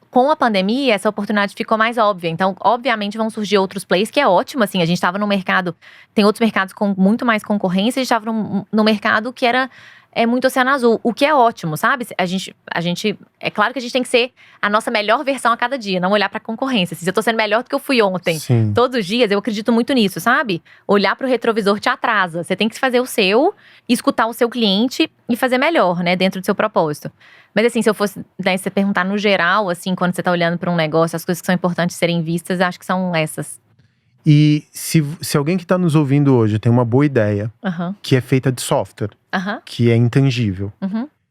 com a pandemia, essa oportunidade ficou mais óbvia. Então, obviamente, vão surgir outros players, que é ótimo, assim. A gente tava no mercado… tem outros mercados com muito mais concorrência. A gente tava no mercado que era… muito oceano azul, o que é ótimo, sabe? A gente… é claro que a gente tem que ser a nossa melhor versão a cada dia, não olhar pra concorrência. Se eu tô sendo melhor do que eu fui ontem, Sim. todos os dias, eu acredito muito nisso, sabe? Olhar pro retrovisor te atrasa. Você tem que fazer o seu, escutar o seu cliente e fazer melhor, né? Dentro do seu propósito. Mas assim, se eu fosse, né, você perguntar no geral, assim, quando você tá olhando pra um negócio, as coisas que são importantes serem vistas, acho que são essas. E se alguém que tá nos ouvindo hoje tem uma boa ideia, que é feita de software, que é intangível.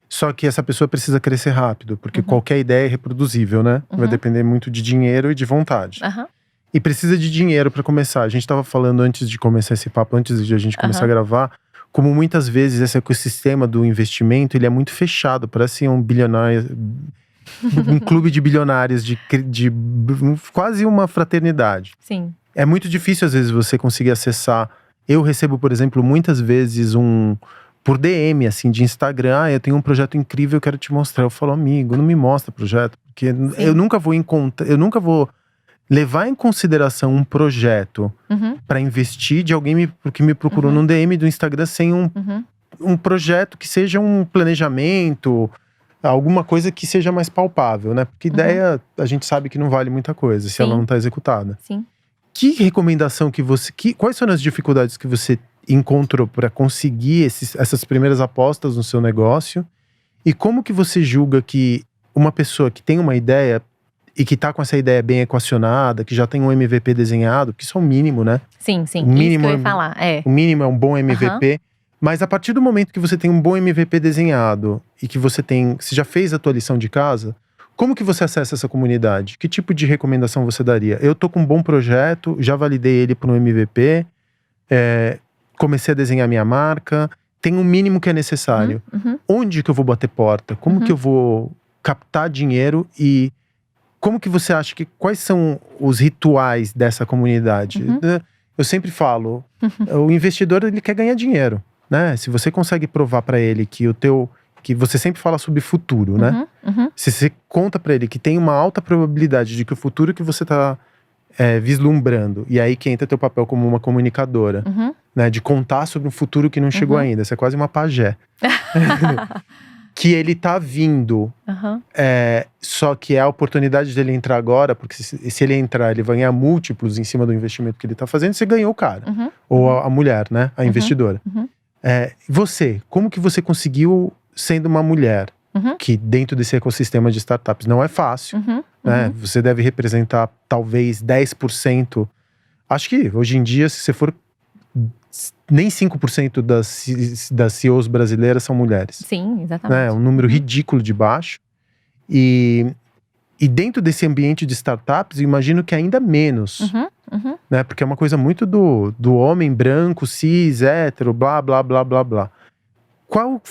Só que essa pessoa precisa crescer rápido, porque qualquer ideia é reproduzível, né? Vai depender muito de dinheiro e de vontade. E precisa de dinheiro pra começar. A gente tava falando antes de começar esse papo, antes de a gente começar a gravar, como muitas vezes esse ecossistema do investimento, ele é muito fechado. Parece um bilionário… um clube de bilionários, de quase uma fraternidade. Sim. É muito difícil, às vezes, você conseguir acessar. Eu recebo, por exemplo, muitas vezes por DM, assim, de Instagram. Eu tenho um projeto incrível, eu quero te mostrar. Eu falo, amigo, não me mostra projeto. Porque eu nunca vou levar em consideração um projeto para investir de alguém que me procurou num DM do Instagram sem um projeto que seja um planejamento, alguma coisa que seja mais palpável, né? Porque ideia, a gente sabe que não vale muita coisa se ela não tá executada. Sim. Que recomendação quais foram as dificuldades que você encontrou para conseguir essas primeiras apostas no seu negócio? E como que você julga que uma pessoa que tem uma ideia e que tá com essa ideia bem equacionada, que já tem um MVP desenhado, que isso é o mínimo, né? Sim, O mínimo, isso que eu ia falar, o mínimo é um bom MVP. Mas a partir do momento que você tem um bom MVP desenhado e que você já fez a tua lição de casa, como que você acessa essa comunidade? Que tipo de recomendação você daria? Eu tô com um bom projeto, já validei ele para um MVP, comecei a desenhar minha marca, tem um mínimo que é necessário. Onde que eu vou bater porta? Como que eu vou captar dinheiro? E como que você acha quais são os rituais dessa comunidade? Eu sempre falo, o investidor, ele quer ganhar dinheiro, né? Se você consegue provar para ele que você sempre fala sobre futuro, né? Se você conta pra ele que tem uma alta probabilidade de que o futuro que você tá vislumbrando, e aí que entra teu papel como uma comunicadora, né? De contar sobre um futuro que não chegou ainda. Você é quase uma pajé. Que ele tá vindo. Só que é a oportunidade dele entrar agora, porque se ele entrar, ele vai ganhar múltiplos em cima do investimento que ele tá fazendo, você ganhou o cara. Ou a mulher, né? A investidora. Você, como que você conseguiu… sendo uma mulher, que dentro desse ecossistema de startups não é fácil, né? Você deve representar talvez 10%. Acho que hoje em dia, se você for… nem 5% das CEOs brasileiras são mulheres. Sim, exatamente. É um número ridículo de baixo. E dentro desse ambiente de startups, eu imagino que ainda menos. Né? Porque é uma coisa muito do homem branco, cis, hétero, blá, blá, blá, blá, blá. Qual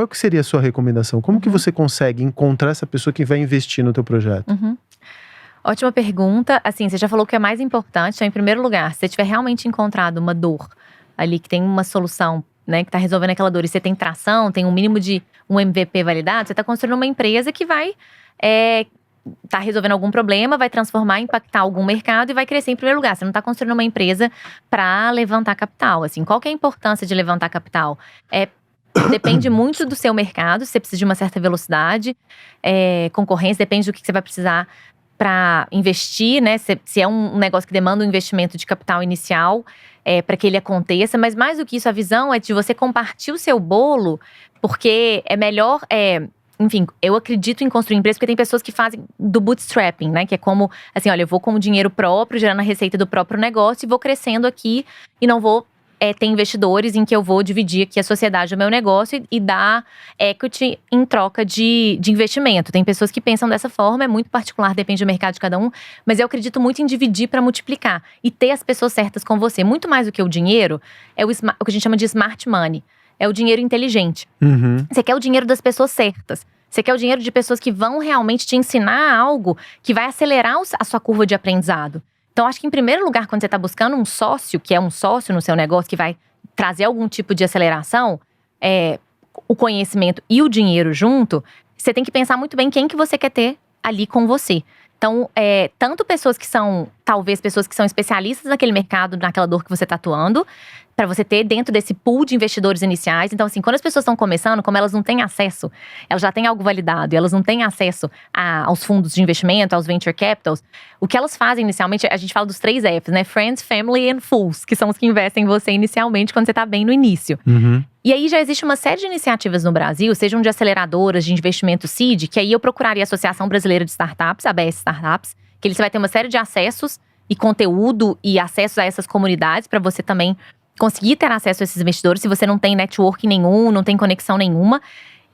que seria a sua recomendação? Como que você consegue encontrar essa pessoa que vai investir no teu projeto? Ótima pergunta. Assim, você já falou que é mais importante. Então, em primeiro lugar, se você tiver realmente encontrado uma dor ali, que tem uma solução, né, que tá resolvendo aquela dor, e você tem tração, tem um mínimo de um MVP validado, você tá construindo uma empresa que vai tá resolvendo algum problema, vai transformar, impactar algum mercado e vai crescer em primeiro lugar. Você não tá construindo uma empresa para levantar capital. Assim, qual que é a importância de levantar capital? Depende muito do seu mercado, se você precisa de uma certa velocidade, concorrência, depende do que você vai precisar para investir, né? Se é um negócio que demanda um investimento de capital inicial, para que ele aconteça. Mas mais do que isso, a visão é de você compartilhar o seu bolo, porque é melhor… enfim, eu acredito em construir empresas porque tem pessoas que fazem do bootstrapping, né? Que é como, assim, olha, eu vou com o dinheiro próprio, gerando a receita do próprio negócio e vou crescendo aqui e não vou ter investidores em que eu vou dividir aqui a sociedade do meu negócio e dar equity em troca de investimento. Tem pessoas que pensam dessa forma, é muito particular, depende do mercado de cada um. Mas eu acredito muito em dividir para multiplicar e ter as pessoas certas com você. Muito mais do que o dinheiro, é o que a gente chama de smart money. É o dinheiro inteligente. Você quer o dinheiro das pessoas certas. Você quer o dinheiro de pessoas que vão realmente te ensinar algo que vai acelerar a sua curva de aprendizado. Então, acho que em primeiro lugar, quando você está buscando um sócio, que é um sócio no seu negócio, que vai trazer algum tipo de aceleração, o conhecimento e o dinheiro junto, você tem que pensar muito bem quem que você quer ter ali com você. Então, tanto pessoas que são, talvez, pessoas que são especialistas naquele mercado, naquela dor que você está atuando, para você ter dentro desse pool de investidores iniciais. Então, assim, quando as pessoas estão começando, como elas não têm acesso, elas já têm algo validado e elas não têm acesso aos fundos de investimento, aos venture capitals, o que elas fazem inicialmente, a gente fala dos 3 Fs, né? Friends, Family and Fools, que são os que investem em você inicialmente quando você está bem no início. E aí já existe uma série de iniciativas no Brasil, sejam de aceleradoras, de investimento seed, que aí eu procuraria a Associação Brasileira de Startups, a ABS Startups, que você vai ter uma série de acessos e conteúdo e acessos a essas comunidades para você também conseguir ter acesso a esses investidores se você não tem network nenhum, não tem conexão nenhuma.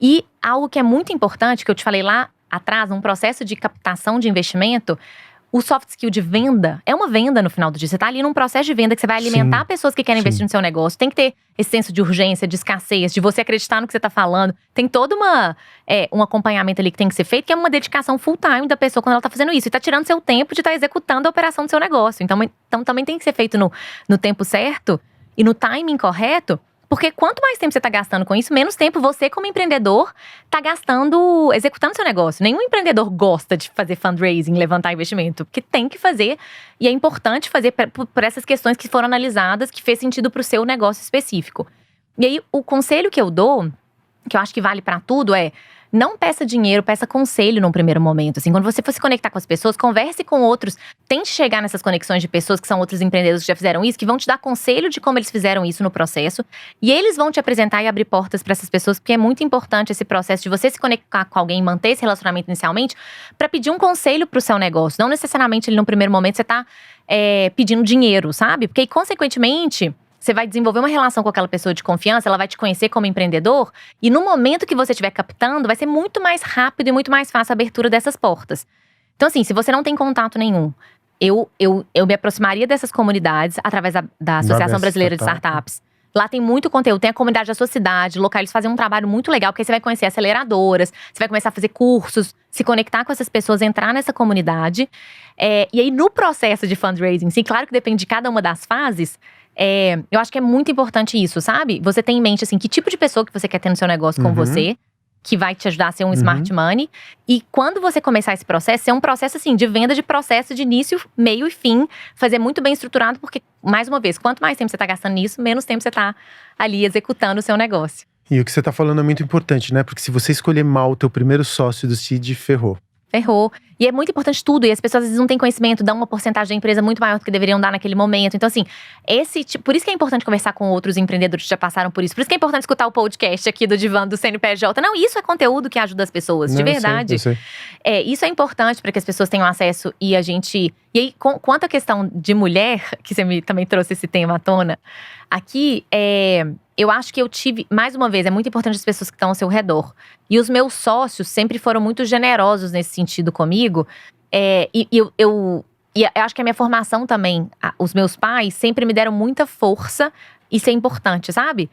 E algo que é muito importante, que eu te falei lá atrás, um processo de captação de investimento, o soft skill de venda é uma venda no final do dia. Você está ali num processo de venda que você vai alimentar pessoas que querem investir no seu negócio. Tem que ter esse senso de urgência, de escassez, de você acreditar no que você está falando. Tem todo um acompanhamento ali que tem que ser feito, que é uma dedicação full time da pessoa quando ela está fazendo isso. E está tirando seu tempo de estar executando a operação do seu negócio. Então também tem que ser feito no tempo certo e no timing correto. Porque quanto mais tempo você está gastando com isso, menos tempo você, como empreendedor, está gastando executando seu negócio. Nenhum empreendedor gosta de fazer fundraising, levantar investimento. Porque tem que fazer, e é importante fazer por essas questões que foram analisadas, que fez sentido para o seu negócio específico. E aí, o conselho que eu dou, que eu acho que vale para tudo, não peça dinheiro, peça conselho num primeiro momento. Assim, quando você for se conectar com as pessoas, converse com outros. Tente chegar nessas conexões de pessoas que são outros empreendedores que já fizeram isso, que vão te dar conselho de como eles fizeram isso no processo. E eles vão te apresentar e abrir portas para essas pessoas, porque é muito importante esse processo de você se conectar com alguém, manter esse relacionamento inicialmente, para pedir um conselho pro seu negócio. Não necessariamente ali no primeiro momento você tá pedindo dinheiro, sabe? Porque aí, consequentemente, você vai desenvolver uma relação com aquela pessoa de confiança, ela vai te conhecer como empreendedor, e no momento que você estiver captando, vai ser muito mais rápido e muito mais fácil a abertura dessas portas. Então, assim, se você não tem contato nenhum, eu me aproximaria dessas comunidades através da Associação Brasileira de Startups. Lá tem muito conteúdo, tem a comunidade da sua cidade, local, eles fazem um trabalho muito legal, porque aí você vai conhecer aceleradoras, você vai começar a fazer cursos, se conectar com essas pessoas, entrar nessa comunidade. E aí, no processo de fundraising, sim, claro que depende de cada uma das fases. Eu acho que é muito importante isso, sabe? Você tem em mente, assim, que tipo de pessoa que você quer ter no seu negócio com você, que vai te ajudar a ser um smart money. E quando você começar esse processo, ser um processo, assim, de venda de processo de início, meio e fim. Fazer muito bem estruturado, porque, mais uma vez, quanto mais tempo você tá gastando nisso, menos tempo você tá ali executando o seu negócio. E o que você tá falando é muito importante, né? Porque se você escolher mal o teu primeiro sócio do seed, ferrou. E é muito importante tudo. E as pessoas às vezes não têm conhecimento, dão uma porcentagem da empresa muito maior do que deveriam dar naquele momento. Então, assim, por isso que é importante conversar com outros empreendedores que já passaram por isso. Por isso que é importante escutar o podcast aqui do Divã do CNPJ. Não, isso é conteúdo que ajuda as pessoas, de verdade. Eu sei. Isso é importante para que as pessoas tenham acesso e a gente… E aí, quanto à questão de mulher, que você também trouxe esse tema à tona, aqui, eu acho que eu tive, mais uma vez, é muito importante as pessoas que estão ao seu redor. E os meus sócios sempre foram muito generosos nesse sentido comigo. E eu acho que a minha formação também, os meus pais sempre me deram muita força. Isso é importante, sabe?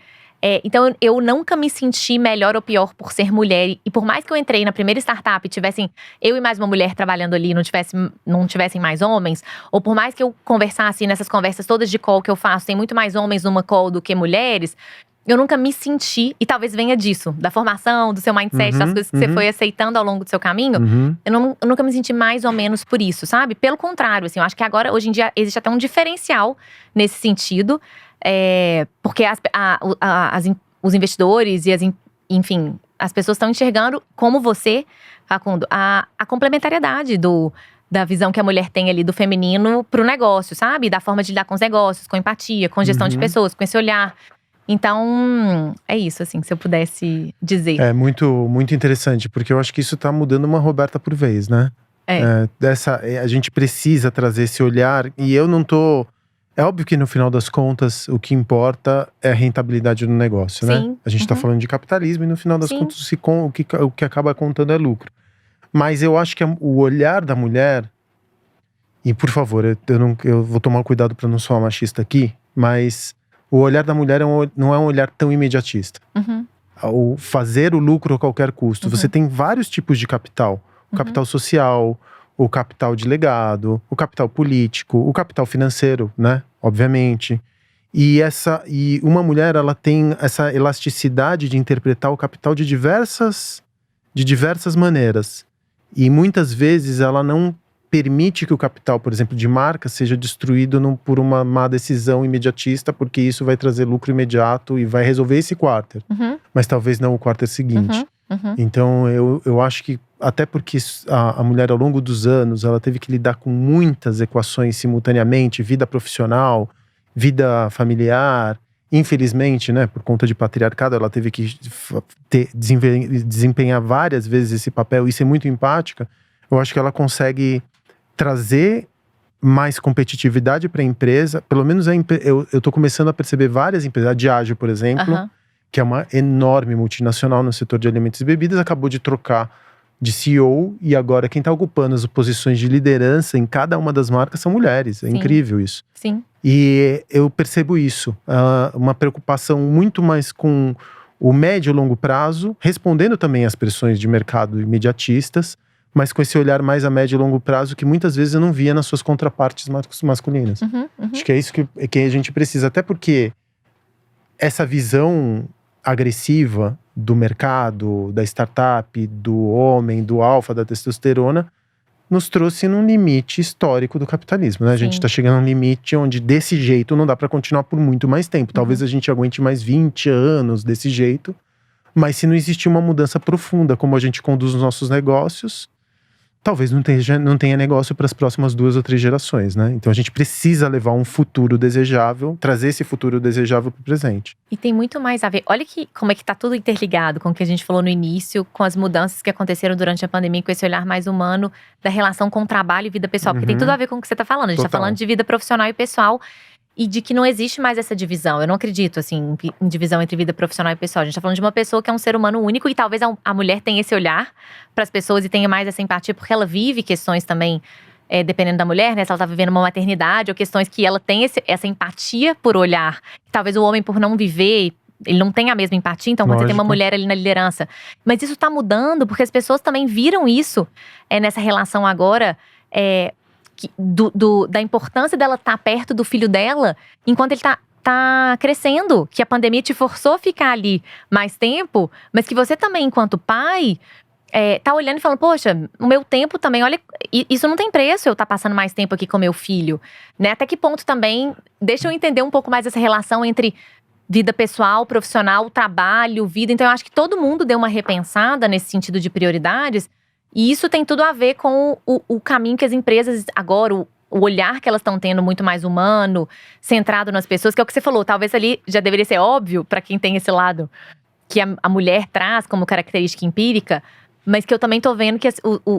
Então, eu nunca me senti melhor ou pior por ser mulher. E por mais que eu entrei na primeira startup e tivessem eu e mais uma mulher trabalhando ali, não tivessem mais homens, ou por mais que eu conversasse nessas conversas todas de call que eu faço, tem muito mais homens numa call do que mulheres, eu nunca me senti, e talvez venha disso, da formação, do seu mindset, das coisas que você foi aceitando ao longo do seu caminho, eu nunca me senti mais ou menos por isso, sabe? Pelo contrário, assim, eu acho que agora, hoje em dia, existe até um diferencial nesse sentido. Porque os investidores e enfim, as pessoas estão enxergando como você, Facundo, a complementariedade da visão que a mulher tem ali do feminino pro negócio, sabe? Da forma de lidar com os negócios, com empatia, com gestão de pessoas, com esse olhar. Então, é isso, assim, se eu pudesse dizer. É muito, muito interessante, porque eu acho que isso tá mudando uma Roberta por vez, né? A gente precisa trazer esse olhar, e eu não tô… É óbvio que no final das contas, o que importa é a rentabilidade do negócio, né? Sim. A gente tá falando de capitalismo e no final das Sim. contas o que acaba contando é lucro. Mas eu acho que o olhar da mulher, e por favor, eu vou tomar cuidado para não soar machista aqui, mas o olhar da mulher não é um olhar tão imediatista. O fazer o lucro a qualquer custo. Você tem vários tipos de capital. O capital social, o capital de legado, o capital político, o capital financeiro, né? Obviamente. E uma mulher, ela tem essa elasticidade de interpretar o capital de diversas maneiras. E muitas vezes ela não permite que o capital, por exemplo, de marca, seja destruído por uma má decisão imediatista, porque isso vai trazer lucro imediato e vai resolver esse quarter. Mas talvez não o quarter seguinte. Então eu acho que, até porque a mulher ao longo dos anos, ela teve que lidar com muitas equações simultaneamente, vida profissional, vida familiar. Infelizmente, né, por conta de patriarcado, ela teve que desempenhar várias vezes esse papel e ser muito empática. Eu acho que ela consegue trazer mais competitividade para a empresa. Pelo menos eu estou começando a perceber várias empresas. A Diageo, por exemplo, que é uma enorme multinacional no setor de alimentos e bebidas, acabou de trocar de CEO e agora quem está ocupando as posições de liderança em cada uma das marcas são mulheres. É incrível isso. Sim. E eu percebo isso, uma preocupação muito mais com o médio e longo prazo, respondendo também às pressões de mercado imediatistas, mas com esse olhar mais a médio e longo prazo que muitas vezes eu não via nas suas contrapartes masculinas. Acho que é isso que a gente precisa, até porque essa visão agressiva do mercado, da startup, do homem, do alfa, da testosterona, nos trouxe num limite histórico do capitalismo, né? A gente tá chegando a um limite onde desse jeito não dá para continuar por muito mais tempo. Talvez a gente aguente mais 20 anos desse jeito, mas se não existir uma mudança profunda como a gente conduz os nossos negócios, talvez não tenha negócio para as próximas 2 ou 3 gerações, né? Então a gente precisa levar um futuro desejável, trazer esse futuro desejável para o presente. E tem muito mais a ver. Olha como é que tá tudo interligado com o que a gente falou no início, com as mudanças que aconteceram durante a pandemia, com esse olhar mais humano da relação com o trabalho e vida pessoal. Porque tem tudo a ver com o que você tá falando. A gente tá falando de vida profissional e pessoal. E de que não existe mais essa divisão. Eu não acredito, assim, em divisão entre vida profissional e pessoal. A gente tá falando de uma pessoa que é um ser humano único. E talvez a mulher tenha esse olhar para as pessoas e tenha mais essa empatia. Porque ela vive questões também, dependendo da mulher, né? Se ela tá vivendo uma maternidade. Ou questões que ela tem essa empatia por olhar. Talvez o homem, por não viver, ele não tem a mesma empatia. Então, quando você tem uma mulher ali na liderança. Mas isso tá mudando, porque as pessoas também viram isso nessa relação agora. Da importância dela estar perto do filho dela enquanto ele tá crescendo, que a pandemia te forçou a ficar ali mais tempo, mas que você também, enquanto pai, tá olhando e falando, poxa, o meu tempo também, olha, isso não tem preço, eu tá passando mais tempo aqui com meu filho, né? Até que ponto também, deixa eu entender um pouco mais essa relação entre vida pessoal, profissional, trabalho, vida. Então eu acho que todo mundo deu uma repensada nesse sentido de prioridades. E isso tem tudo a ver com o caminho que as empresas agora, o olhar que elas estão tendo muito mais humano, centrado nas pessoas, que é o que você falou. Talvez ali já deveria ser óbvio para quem tem esse lado que a mulher traz como característica empírica, mas que eu também tô vendo que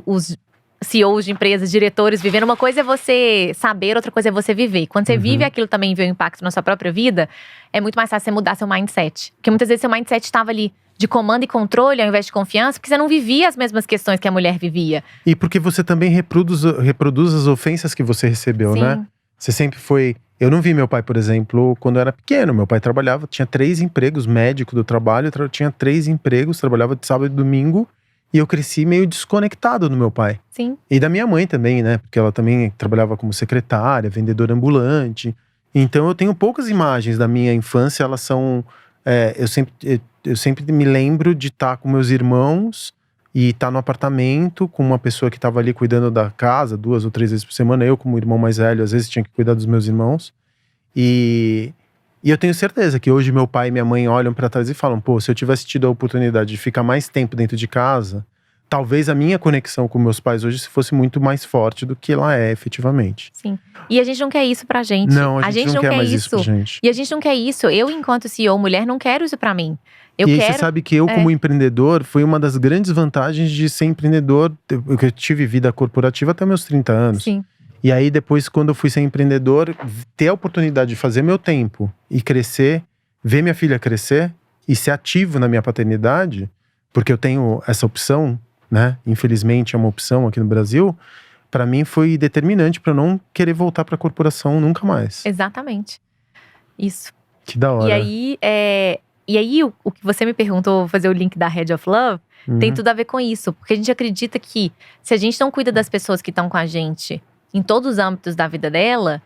os CEOs de empresas, diretores vivendo, uma coisa é você saber, outra coisa é você viver. Quando você vive aquilo também vê o impacto na sua própria vida, é muito mais fácil você mudar seu mindset. Porque muitas vezes seu mindset estava ali de comando e controle ao invés de confiança, porque você não vivia as mesmas questões que a mulher vivia. E porque você também reproduz as ofensas que você recebeu, né? Você sempre foi… Eu não vi meu pai, por exemplo, quando eu era pequeno. Meu pai trabalhava, tinha 3 empregos, médico do trabalho, tinha 3 empregos, trabalhava de sábado e domingo. E eu cresci meio desconectado do meu pai. Sim. E da minha mãe também, né? Porque ela também trabalhava como secretária, vendedora ambulante. Então eu tenho poucas imagens da minha infância, elas são… Eu sempre me lembro de estar com meus irmãos e estar no apartamento com uma pessoa que estava ali cuidando da casa 2 ou 3 vezes por semana. Eu, como irmão mais velho, às vezes tinha que cuidar dos meus irmãos. E eu tenho certeza que hoje meu pai e minha mãe olham para trás e falam: pô, se eu tivesse tido a oportunidade de ficar mais tempo dentro de casa, talvez a minha conexão com meus pais hoje fosse muito mais forte do que ela é efetivamente. Sim. E a gente não quer isso pra gente. Não, a gente não quer mais isso pra gente. E a gente não quer isso. Eu, enquanto CEO mulher, não quero isso pra mim. Você sabe que eu, como empreendedor, foi uma das grandes vantagens de ser empreendedor. Eu tive vida corporativa até meus 30 anos. Sim. E aí depois, quando eu fui ser empreendedor, ter a oportunidade de fazer meu tempo e crescer, ver minha filha crescer e ser ativo na minha paternidade, porque eu tenho essa opção, né? Infelizmente é uma opção aqui no Brasil. Pra mim foi determinante pra eu não querer voltar pra corporação nunca mais. Exatamente. Isso. Que da hora. E aí, o que você me perguntou, vou fazer o link da Head of Love, tem tudo a ver com isso. Porque a gente acredita que se a gente não cuida das pessoas que estão com a gente em todos os âmbitos da vida dela,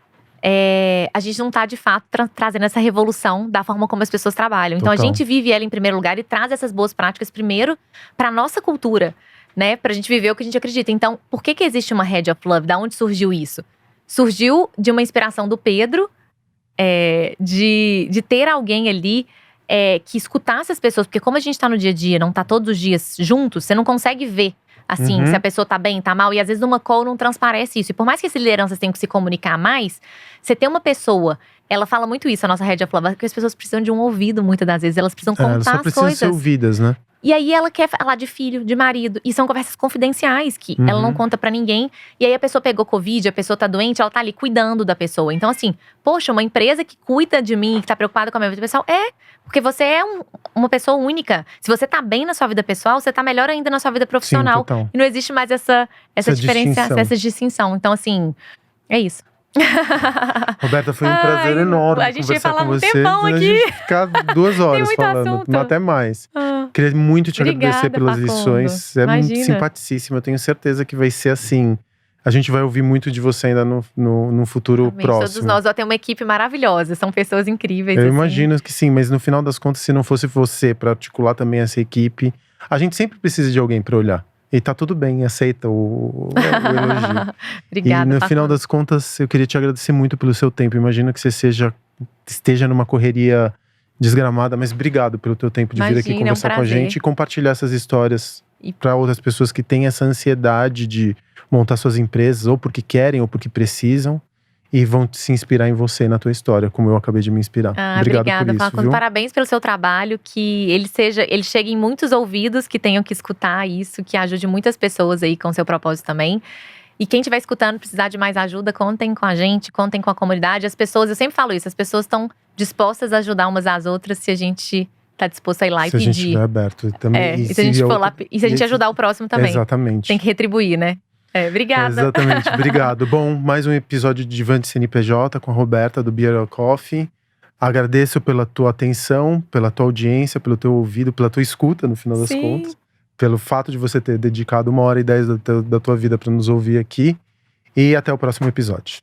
a gente não tá de fato trazendo essa revolução da forma como as pessoas trabalham. Então a gente vive ela em primeiro lugar e traz essas boas práticas primeiro pra nossa cultura, né? Pra gente viver o que a gente acredita. Então, por que existe uma Head of Love? Da onde surgiu isso? Surgiu de uma inspiração do Pedro, de ter alguém ali que escutasse as pessoas. Porque como a gente tá no dia a dia, não tá todos os dias juntos, você não consegue ver, assim, se a pessoa tá bem, tá mal. E às vezes numa call não transparece isso. E por mais que as lideranças tenham que se comunicar mais, você tem uma pessoa… Ela fala muito isso, a nossa Head of Love, que as pessoas precisam de um ouvido muitas das vezes. Elas precisam contar elas só as precisam coisas. ser ouvidas, né? E aí ela quer falar de filho, de marido. E são conversas confidenciais que ela não conta pra ninguém. E aí a pessoa pegou Covid, a pessoa tá doente, ela tá ali cuidando da pessoa. Então assim, poxa, uma empresa que cuida de mim, que tá preocupada com a minha vida pessoal, porque você é uma pessoa única. Se você tá bem na sua vida pessoal, você tá melhor ainda na sua vida profissional. Sim, total. E não existe mais essa diferença, essa distinção. Então assim, é isso. Roberta, foi um prazer enorme a gente conversar ia falar com um você. tempão A aqui. gente ficar 2 horas muito falando, assunto. até mais. Queria muito te agradecer pelas Facundo. lições. É muito Imagina. simpaticíssima. Eu tenho certeza que vai ser assim. A gente vai ouvir muito de você ainda no futuro próximo. Todos nós, tem uma equipe maravilhosa, são pessoas incríveis. Eu assim. imagino que sim, mas no final das contas, se não fosse você para articular também essa equipe, a gente sempre precisa de alguém para olhar. E tá tudo bem, aceita o elogio. Obrigada, E no Facundo. final das contas, eu queria te agradecer muito pelo seu tempo. Imagino que você esteja numa correria desgramada, mas obrigado pelo teu tempo de vir aqui Imagina, conversar é um com a prazer. gente e compartilhar essas histórias para outras pessoas que têm essa ansiedade de montar suas empresas, ou porque querem, ou porque precisam, e vão se inspirar em você e na tua história, como eu acabei de me inspirar. Obrigado Obrigada, por isso, Facundo. viu? Parabéns pelo seu trabalho, que ele chegue em muitos ouvidos que tenham que escutar isso, que ajude muitas pessoas aí com o seu propósito também. E quem estiver escutando, precisar de mais ajuda, contem com a gente, contem com a comunidade. As pessoas, eu sempre falo isso, as pessoas estão dispostas a ajudar umas às outras se a gente tá disposto a ir lá e Se a gente pedir. estiver aberto. Também, E se a gente for lá, e se a gente ajudar o próximo também. Exatamente. Tem que retribuir, né? Obrigada. Exatamente, obrigado. Bom, mais um episódio de Divan de CNPJ com a Roberta do Beer Coffee. Agradeço pela tua atenção, pela tua audiência, pelo teu ouvido, pela tua escuta, no final das Sim. contas. Pelo fato de você ter dedicado 1h10 da tua vida para nos ouvir aqui. E até o próximo episódio.